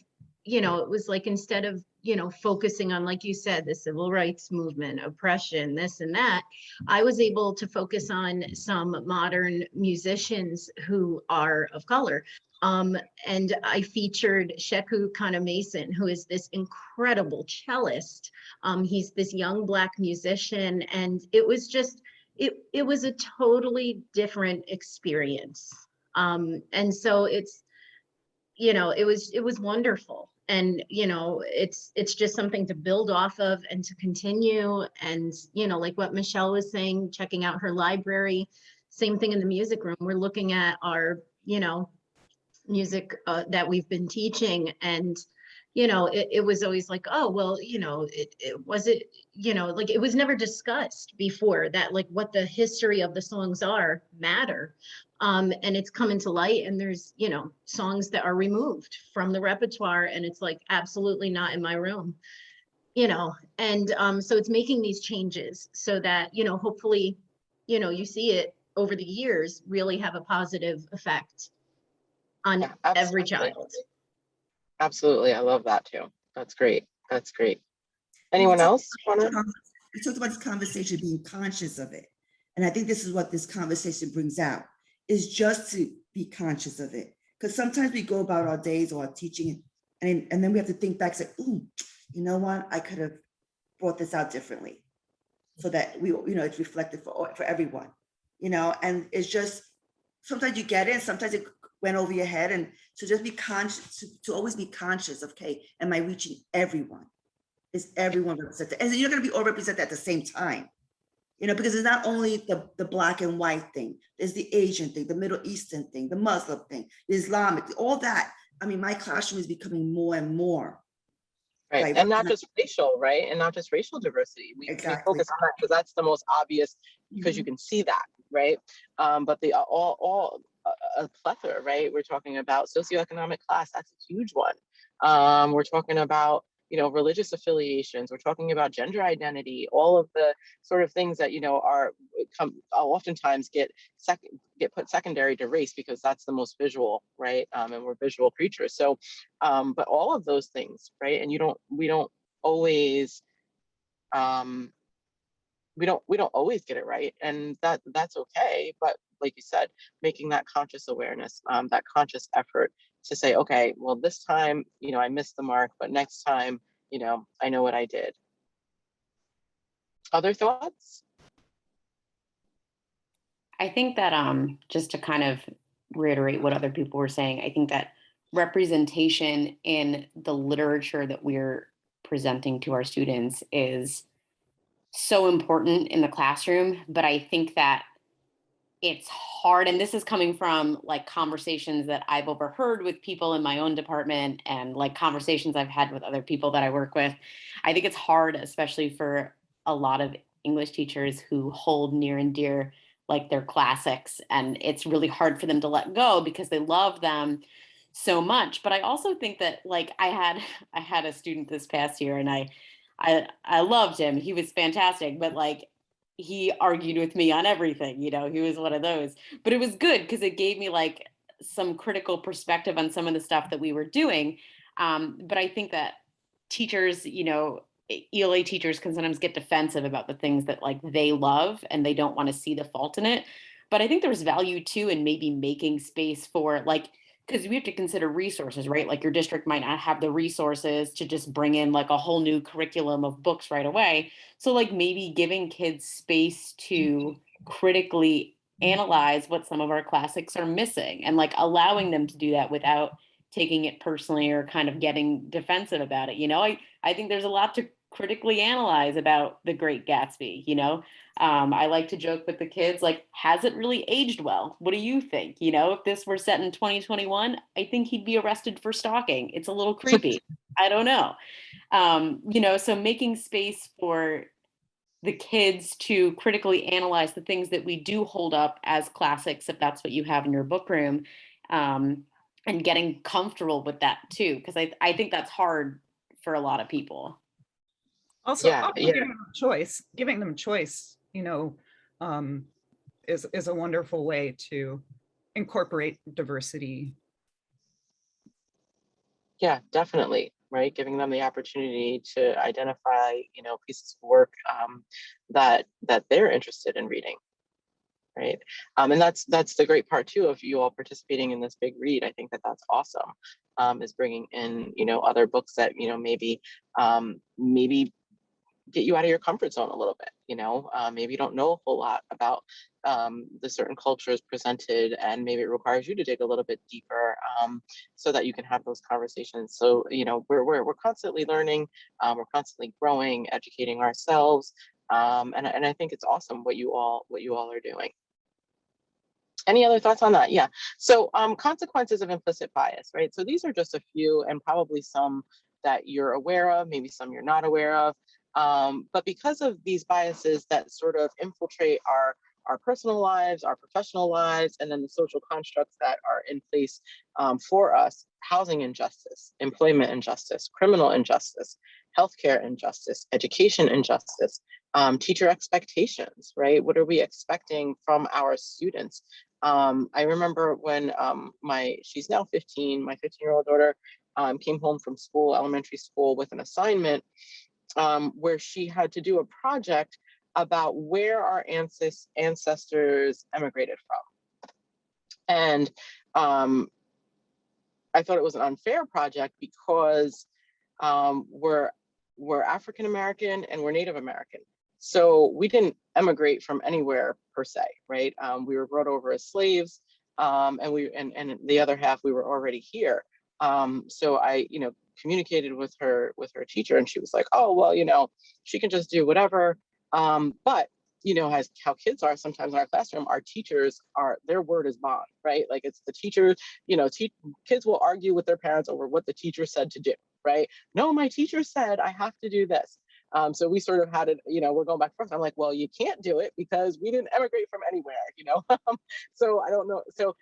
you know, it was like, instead of, you know, focusing on, like you said, the civil rights movement, oppression, this and that, I was able to focus on some modern musicians who are of color. And I featured Sheku Kana Mason, who is this incredible cellist. He's this young Black musician, and it was just, it was a totally different experience. And so it's, you know, it was wonderful. And, you know, it's just something to build off of and to continue. And, you know, like what Michelle was saying, checking out her library, same thing in the music room. We're looking at our, you know, music that we've been teaching. And, you know, it was always like, oh, well, you know, it was it, you know, like it was never discussed before that, like what the history of the songs are matter. And it's coming to light, and there's, you know, songs that are removed from the repertoire, and it's like, absolutely not in my room, you know. And so it's making these changes so that, you know, hopefully, you know, you see it over the years really have a positive effect on every child. Absolutely. I love that too. That's great. That's great. We Anyone talked else want to? We talked about this conversation, being conscious of it. And I think this is what this conversation brings out, is just to be conscious of it. Because sometimes we go about our days or our teaching, and then we have to think back, say, ooh, you know what? I could have brought this out differently, so that we, you know, it's reflected for everyone, you know. And it's just, sometimes you get it, and sometimes it went over your head. And so just be conscious, to always be conscious of, okay, am I reaching everyone? Is everyone represented? And you're going to be all represented at the same time, you know, because it's not only the Black and white thing, there's the Asian thing, the Middle Eastern thing, the Muslim thing, the Islamic, all that. I mean, my classroom is becoming more and more. Right. And not just racial, right? And not just racial diversity. We focus on that because that's the most obvious, because you can see that, right? But the all a plethora, right? We're talking about socioeconomic class. That's a huge one. We're talking about, you know, religious affiliations. We're talking about gender identity. All of the sort of things that, you know, are oftentimes get put secondary to race, because that's the most visual, right? And we're visual creatures. So, but all of those things, right? And we don't always get it right, and that's okay. But like you said, making that conscious awareness, that conscious effort to say, okay, well, this time, you know, I missed the mark, but next time, you know, I know what I did. Other thoughts? I think that just to kind of reiterate what other people were saying, I think that representation in the literature that we're presenting to our students is so important in the classroom. But I think that it's hard, and this is coming from like conversations that I've overheard with people in my own department, and like conversations I've had with other people that I work with. I think it's hard, especially for a lot of English teachers who hold near and dear like their classics, and it's really hard for them to let go because they love them so much. But I also think that, like, I had a student this past year, and I loved him. He was fantastic, but like, he argued with me on everything, you know. He was one of those, but it was good because it gave me like some critical perspective on some of the stuff that we were doing. But I think that teachers, you know, ELA teachers can sometimes get defensive about the things that like they love, and they don't want to see the fault in it. But I think there's value too in maybe making space for, like, because we have to consider resources, right? Like your district might not have the resources to just bring in like a whole new curriculum of books right away. So like maybe giving kids space to critically analyze what some of our classics are missing, and like allowing them to do that without taking it personally or kind of getting defensive about it. You know, I think there's a lot to critically analyze about The Great Gatsby, you know. I like to joke with the kids, like, has it really aged well? What do you think? You know, if this were set in 2021, I think he'd be arrested for stalking. It's a little creepy. I don't know. You know, so making space for the kids to critically analyze the things that we do hold up as classics, if that's what you have in your book room, and getting comfortable with that too, because I think that's hard for a lot of people. Also, giving them choice, you know, is a wonderful way to incorporate diversity. Yeah, definitely. right? Giving them the opportunity to identify, pieces of work that they're interested in reading, right? And that's the great part too of you all participating in this big read. I think that that's awesome, is bringing in, other books that, maybe get you out of your comfort zone a little bit. Maybe you don't know a whole lot about the certain cultures presented, and maybe it requires you to dig a little bit deeper, so that you can have those conversations. So we're constantly learning, we're constantly growing, educating ourselves, and I think it's awesome what you all are doing. Any other thoughts on that? Yeah. So consequences of implicit bias, right? So these are just a few, and probably some that you're aware of, maybe some you're not aware of. But because of these biases that sort of infiltrate our personal lives, our professional lives, and then the social constructs that are in place for us: housing injustice, employment injustice, criminal injustice, healthcare injustice, education injustice, teacher expectations, right? What are we expecting from our students? I remember when she's now 15, my 15-year-old daughter came home from school, elementary school, with an assignment where she had to do a project about where our ancestors emigrated from. And I thought it was an unfair project because we're African American and we're Native American. So we didn't emigrate from anywhere per se, right? We were brought over as slaves, and the other half, we were already here. So I, communicated with her teacher, and she was like, "Oh, well, she can just do whatever." But as how kids are sometimes in our classroom, our teachers their word is bond, right? Like, it's the teacher. Kids will argue with their parents over what the teacher said to do, right? No, my teacher said I have to do this. So we sort of had it, we're going back and forth. I'm like, well, you can't do it because we didn't emigrate from anywhere, So I don't know. So,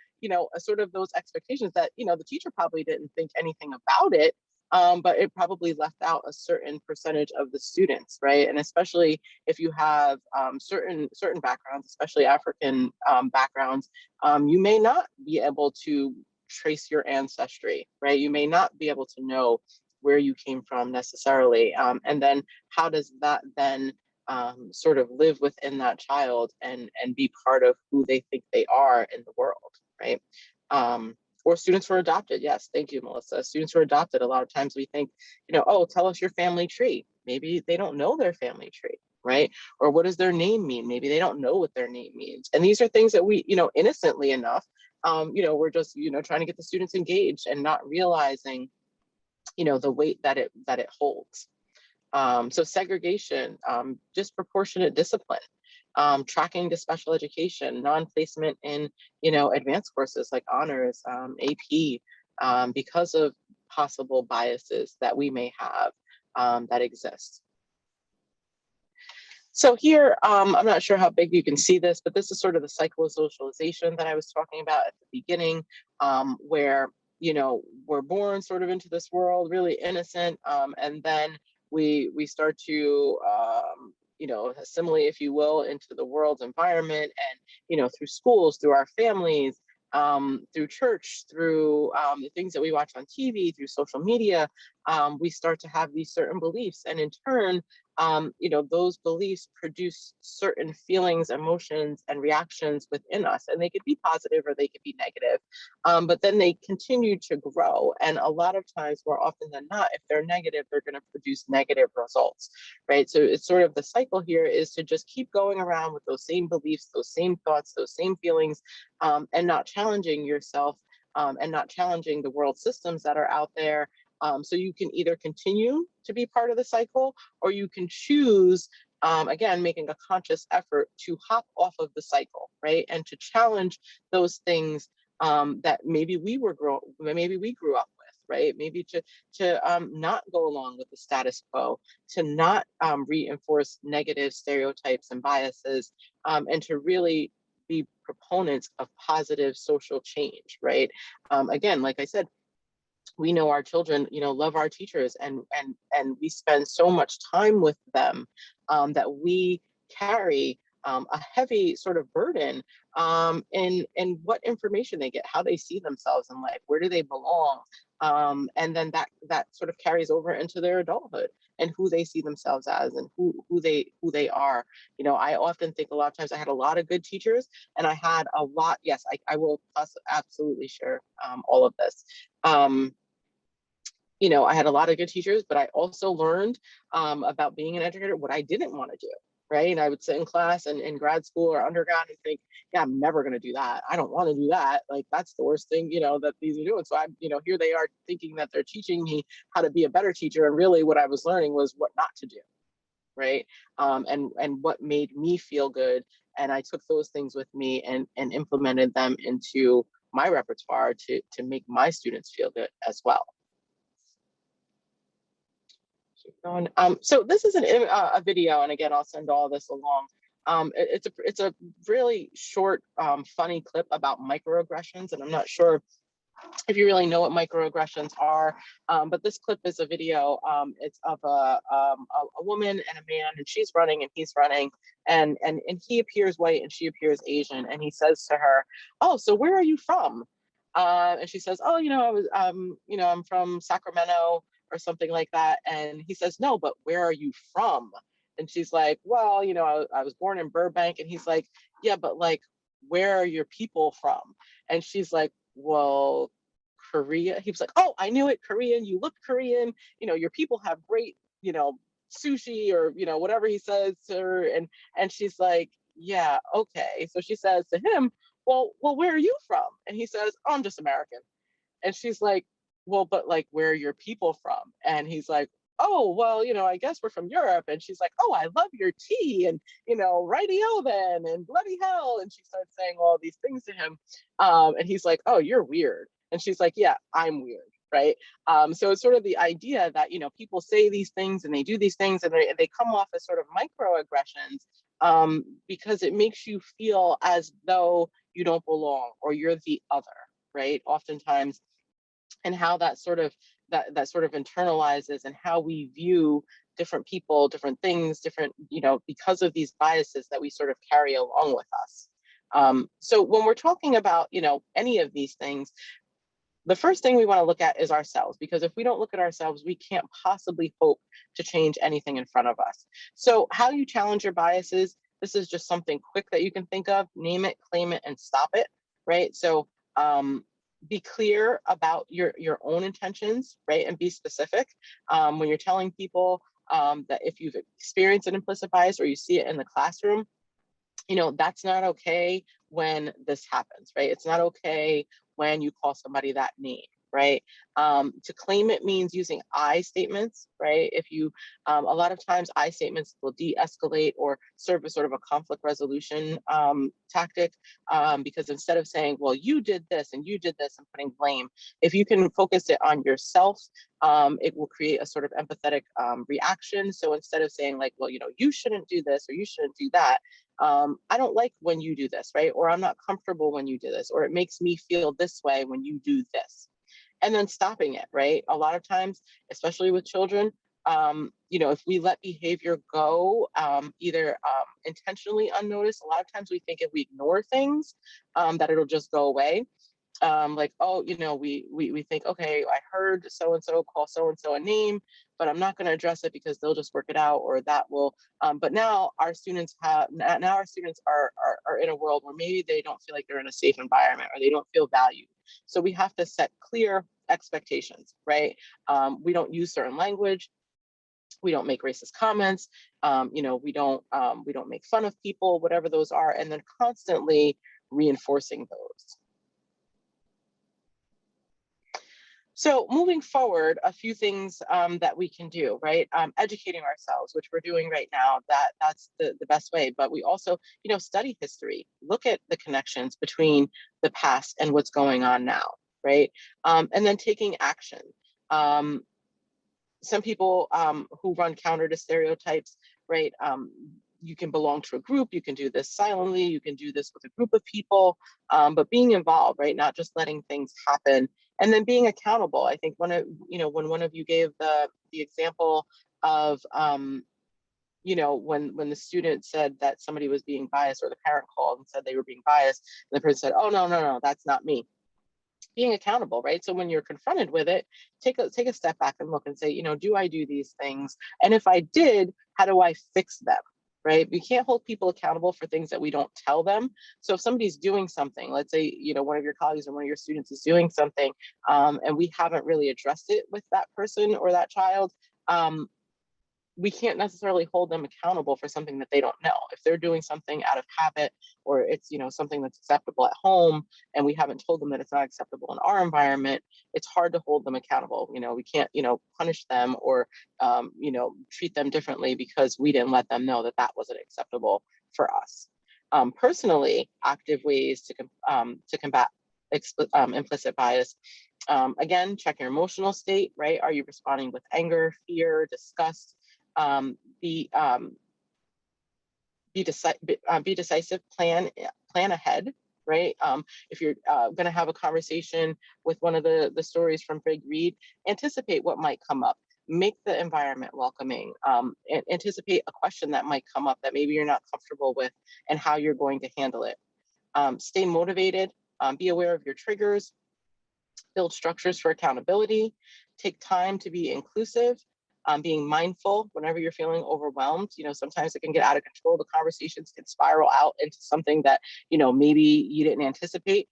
sort of those expectations that, the teacher probably didn't think anything about it, but it probably left out a certain percentage of the students, right? And especially if you have certain backgrounds, especially African backgrounds, you may not be able to trace your ancestry, right? You may not be able to know where you came from necessarily. And then how does that then sort of live within that child and be part of who they think they are in the world, right? Or students who are adopted. Yes, thank you, Melissa. Students who are adopted, a lot of times we think, oh, tell us your family tree. Maybe they don't know their family tree, right? Or what does their name mean? Maybe they don't know what their name means. And these are things that we, innocently enough, we're just, trying to get the students engaged and not realizing, the weight that it holds. So segregation, disproportionate discipline, tracking to special education, non-placement in, advanced courses like honors, AP, because of possible biases that we may have that exist. So here, I'm not sure how big you can see this, but this is sort of the cycle of socialization that I was talking about at the beginning, where, we're born sort of into this world really innocent, and then we start to assimilate, if you will, into the world's environment, and through schools, through our families, through church, through the things that we watch on TV, through social media, we start to have these certain beliefs, and in turn, those beliefs produce certain feelings, emotions, and reactions within us, and they could be positive or they could be negative, but then they continue to grow, and a lot of times, more often than not, if they're negative, they're going to produce negative results, right? So it's sort of the cycle here is to just keep going around with those same beliefs, those same thoughts, those same feelings, and not challenging yourself, and not challenging the world systems that are out there. So you can either continue to be part of the cycle, or you can choose, again, making a conscious effort to hop off of the cycle, right? And to challenge those things that maybe we grew up with, right? Maybe to not go along with the status quo, to not reinforce negative stereotypes and biases, and to really be proponents of positive social change, right? Again, like I said, we know our children, love our teachers, and we spend so much time with them that we carry a heavy sort of burden in what information they get, how they see themselves in life, where do they belong, and then that sort of carries over into their adulthood and who they see themselves as and who they are. You know, I often think a lot of times I had a lot of good teachers, and I had a lot. Yes, I will absolutely share all of this. You know, I had a lot of good teachers, but I also learned about being an educator what I didn't want to do, right? And I would sit in class and in grad school or undergrad and think, yeah, I'm never going to do that. I don't want to do that. Like, that's the worst thing, you know, that these are doing. So I'm, you know, here they are thinking that they're teaching me how to be a better teacher. And really what I was learning was what not to do, right? And what made me feel good. And I took those things with me and implemented them into my repertoire to make my students feel good as well. So this is a video, and again, I'll send all this along. It's a really short, funny clip about microaggressions, and I'm not sure if you really know what microaggressions are, but this clip is a video. It's of a woman and a man, and she's running and he's running, and he appears white and she appears Asian, and he says to her, "Oh, so where are you from?" And she says, "Oh, you know, I was, you know, I'm from Sacramento," or something like that. And he says, "No, but where are you from?" And she's like, "Well, you know, I was born in Burbank." And he's like, "Yeah, but like, where are your people from?" And she's like, "Well, Korea." He was like, "Oh, I knew it, Korean. You look Korean. You know, your people have great, you know, sushi," or, you know, whatever he says to her. And she's like, "Yeah, okay." So she says to him, well, where are you from?" And he says, "Oh, I'm just American." And she's like, "Well, but like, where are your people from?" And he's like, "Oh, well, you know, I guess we're from Europe." And she's like, "Oh, I love your tea, and, you know, rightio then, and bloody hell." And she starts saying all these things to him. And he's like, "Oh, you're weird." And she's like, "Yeah, I'm weird." Right. So it's sort of the idea that, you know, people say these things and they do these things, and they come off as sort of microaggressions, because it makes you feel as though you don't belong or you're the other, right? Oftentimes, and how that sort of internalizes and how we view different people, different things, different, you know, because of these biases that we sort of carry along with us. So when we're talking about, you know, any of these things, the first thing we want to look at is ourselves, because if we don't look at ourselves, we can't possibly hope to change anything in front of us. So how you challenge your biases, this is just something quick that you can think of: name it, claim it, and stop it, right? So be clear about your own intentions, right? And be specific. When you're telling people that if you've experienced an implicit bias or you see it in the classroom, you know, that's not okay when this happens, right? It's not okay when you call somebody that name, right? To claim it means using I statements, right? If you, a lot of times I statements will de-escalate or serve as sort of a conflict resolution tactic, because instead of saying, well, you did this and you did this and putting blame, if you can focus it on yourself, it will create a sort of empathetic reaction. So instead of saying like, well, you know, you shouldn't do this or you shouldn't do that, I don't like when you do this, right? Or I'm not comfortable when you do this, or it makes me feel this way when you do this. And then stopping it, right? A lot of times, especially with children, you know, if we let behavior go, either intentionally unnoticed, a lot of times we think if we ignore things, that it'll just go away. Like, oh, you know, we think, okay, I heard so-and-so call so-and-so a name, but I'm not going to address it because they'll just work it out, or that will, but now our students are in a world where maybe they don't feel like they're in a safe environment, or they don't feel valued. So we have to set clear expectations, right? We don't use certain language. We don't make racist comments. You know, we don't make fun of people, whatever those are, and then constantly reinforcing those. So moving forward, a few things that we can do, right? Educating ourselves, which we're doing right now, that's the best way. But we also, you know, study history, look at the connections between the past and what's going on now, right? And then taking action. Some people who run counter to stereotypes, right? You can belong to a group, you can do this silently, you can do this with a group of people, but being involved, right? Not just letting things happen. And then being accountable. I think when one of you gave the example of, when the student said that somebody was being biased, or the parent called and said they were being biased, and the person said, oh, no, that's not me. Being accountable, right? So when you're confronted with it, take a step back and look and say, do I do these things? And if I did, how do I fix them? Right? We can't hold people accountable for things that we don't tell them. So if somebody's doing something, let's say, one of your colleagues or one of your students is doing something, and we haven't really addressed it with that person or that child, we can't necessarily hold them accountable for something that they don't know. If they're doing something out of habit, or it's something that's acceptable at home, and we haven't told them that it's not acceptable in our environment, it's hard to hold them accountable. We can't punish them or treat them differently because we didn't let them know that that wasn't acceptable for us. Personally, active ways to combat implicit bias. Again, check your emotional state, right? Are you responding with anger, fear, disgust? Be decisive, plan ahead, right? If you're going to have a conversation with one of the stories from Big Read, anticipate what might come up. Make the environment welcoming. Anticipate a question that might come up that maybe you're not comfortable with, and how you're going to handle it. Stay motivated. Be aware of your triggers. Build structures for accountability. Take time to be inclusive. Being mindful whenever you're feeling overwhelmed. Sometimes it can get out of control. The conversations can spiral out into something that, maybe you didn't anticipate.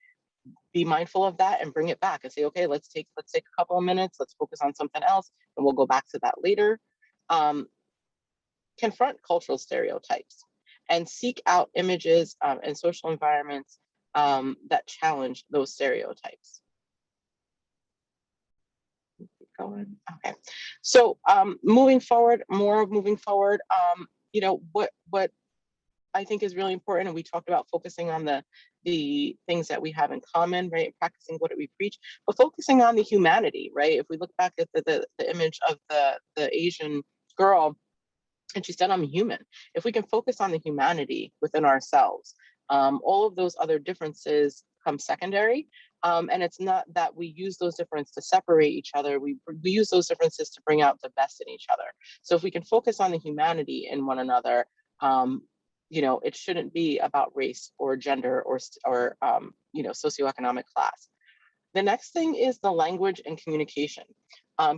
Be mindful of that and bring it back and say, okay, let's take a couple of minutes. Let's focus on something else, and we'll go back to that later. Confront cultural stereotypes and seek out images and social environments that challenge those stereotypes. Going. Okay, so moving forward, what I think is really important, and we talked about focusing on the things that we have in common, right? Practicing what we preach, but focusing on the humanity, right? If we look back at the image of the Asian girl, and she said, I'm human. If we can focus on the humanity within ourselves, all of those other differences come secondary. And it's not that we use those differences to separate each other. We use those differences to bring out the best in each other. So if we can focus on the humanity in one another, it shouldn't be about race or gender or socioeconomic class. The next thing is the language and communication.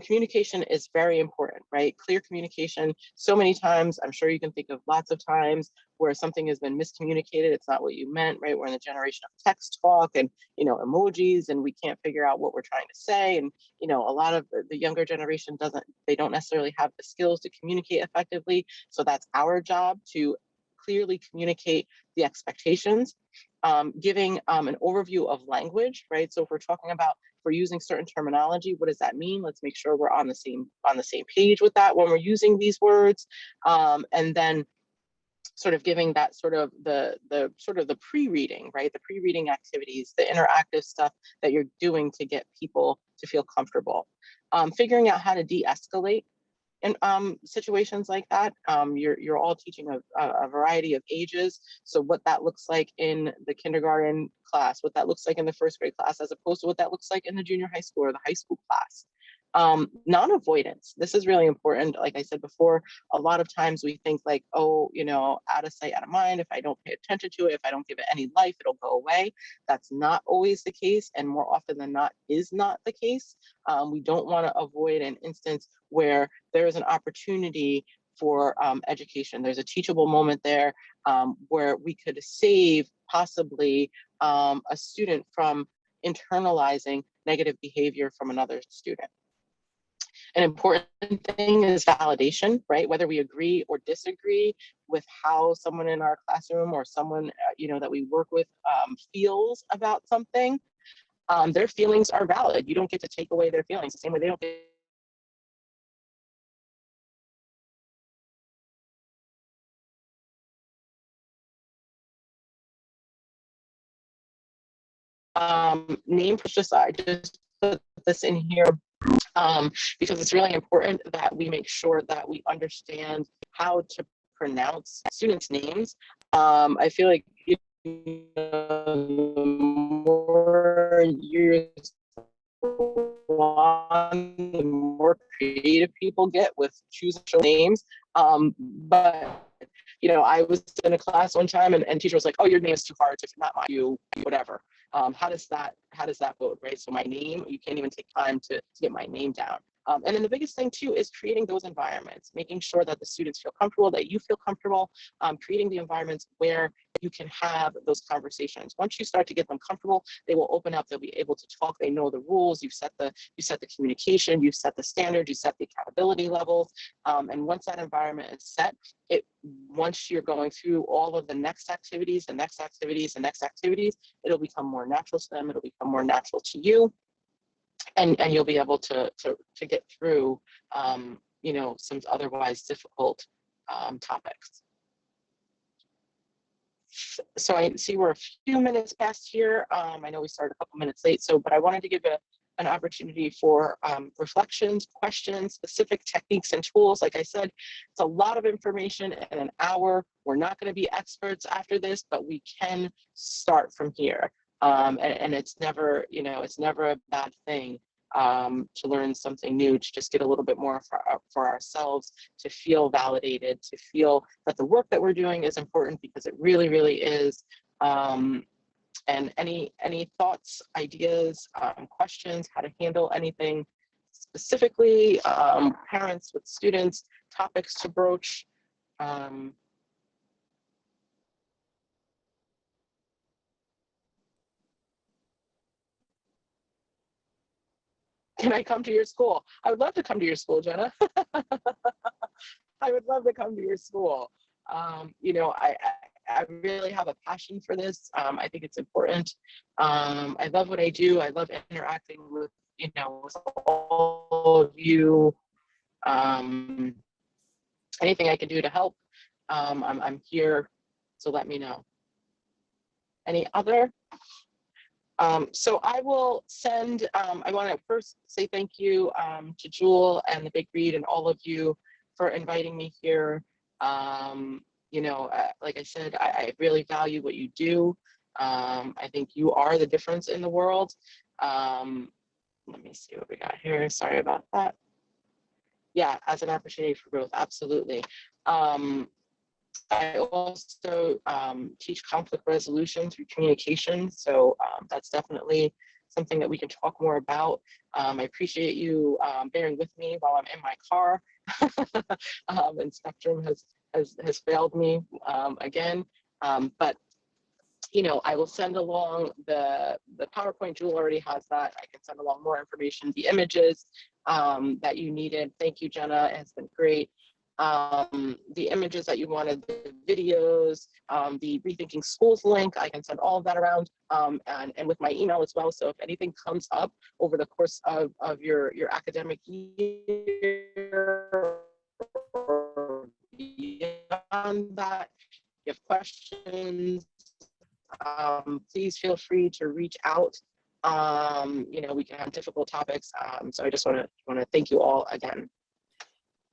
Communication is very important, right? Clear communication. So many times, I'm sure you can think of lots of times where something has been miscommunicated. It's not what you meant, right? We're in the generation of text talk and, emojis, and we can't figure out what we're trying to say. And, a lot of the younger generation don't necessarily have the skills to communicate effectively. So that's our job to clearly communicate the expectations. Giving an overview of language, right? So if we're using certain terminology, what does that mean? Let's make sure we're on the same page with that when we're using these words. And then sort of giving that sort of the pre-reading, right? The pre-reading activities, the interactive stuff that you're doing to get people to feel comfortable. Figuring out how to de-escalate in situations like that. You're all teaching a variety of ages. So what that looks like in the kindergarten class, what that looks like in the first grade class, as opposed to what that looks like in the junior high school or the high school class. Non-avoidance. This is really important. Like I said before, a lot of times we think like, out of sight, out of mind. If I don't pay attention to it, if I don't give it any life, it'll go away. That's not always the case, and more often than not is not the case. We don't want to avoid an instance where there is an opportunity for education. There's a teachable moment there where we could save possibly a student from internalizing negative behavior from another student. An important thing is validation, right? Whether we agree or disagree with how someone in our classroom or someone that we work with feels about something, their feelings are valid. You don't get to take away their feelings the same way they don't get name. I just put this in here because it's really important that we make sure that we understand how to pronounce students' names. I feel like the more years on, the more creative people get with choosing names. but I was in a class one time and teacher was like, oh, your name is too hard to not mind you, whatever. How does that vote, right? So my name, you can't even take time to get my name down. And then the biggest thing too is creating those environments, making sure that the students feel comfortable, that you feel comfortable, creating the environments where you can have those conversations. Once you start to get them comfortable, they will open up, they'll be able to talk, they know the rules, you set the communication, you set the standard, you set the accountability levels. And once that environment is set, once you're going through all of the next activities, it'll become more natural to them, it'll become more natural to you. And you'll be able to get through, some otherwise difficult topics. So I see we're a few minutes past here. I know we started a couple minutes late, but I wanted to give an opportunity for reflections, questions, specific techniques and tools. Like I said, it's a lot of information in an hour. We're not going to be experts after this, but we can start from here. And it's never, it's never a bad thing to learn something new, to just get a little bit more for ourselves, to feel validated, to feel that the work that we're doing is important, because it really, really is. And any thoughts, ideas, questions, how to handle anything specifically, parents with students, topics to broach. Can I come to your school? I would love to come to your school, Jenna. I would love to come to your school. I really have a passion for this. I think it's important. I love what I do. I love interacting with, with all of you. Anything I can do to help, I'm here, so let me know. Any other? So I will send, I want to first say thank you to Jewel and the Big Read and all of you for inviting me here. Like I said, I really value what you do. I think you are the difference in the world. Let me see what we got here. Sorry about that. Yeah, as an opportunity for growth, absolutely. I also teach conflict resolution through communication. So that's definitely something that we can talk more about. I appreciate you bearing with me while I'm in my car. And Spectrum has failed me again. But I will send along the PowerPoint. Jewel already has that. I can send along more information, the images that you needed. Thank you, Jenna. It has been great. The images that you wanted, the videos, the Rethinking Schools link, I can send all of that around, and with my email as well. So if anything comes up over the course of your academic year or beyond that, if you have questions, please feel free to reach out. We can have difficult topics. So I just want to thank you all again.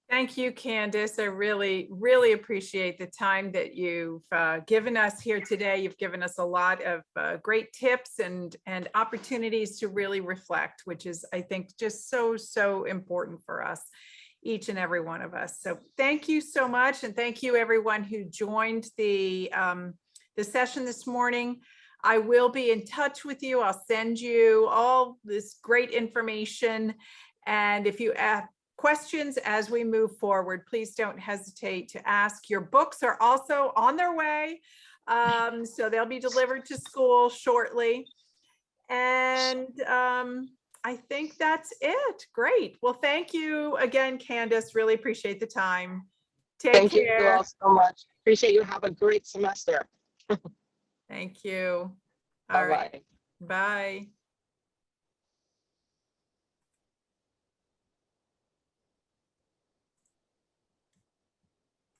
Thank you, Candice. I really, really appreciate the time that you've given us here today. You've given us a lot of great tips and opportunities to really reflect, which is, I think, just so important for us, each and every one of us. So thank you so much. And thank you, everyone who joined the session this morning. I will be in touch with you. I'll send you all this great information. And if you have questions as we move forward, please don't hesitate to ask. Your books are also on their way. So they'll be delivered to school shortly. And I think that's it. Great. Well, thank you again, Candice. Really appreciate the time. Take care. Thank you all so much. Appreciate you. Have a great semester. Thank you. All Bye-bye. right. Bye.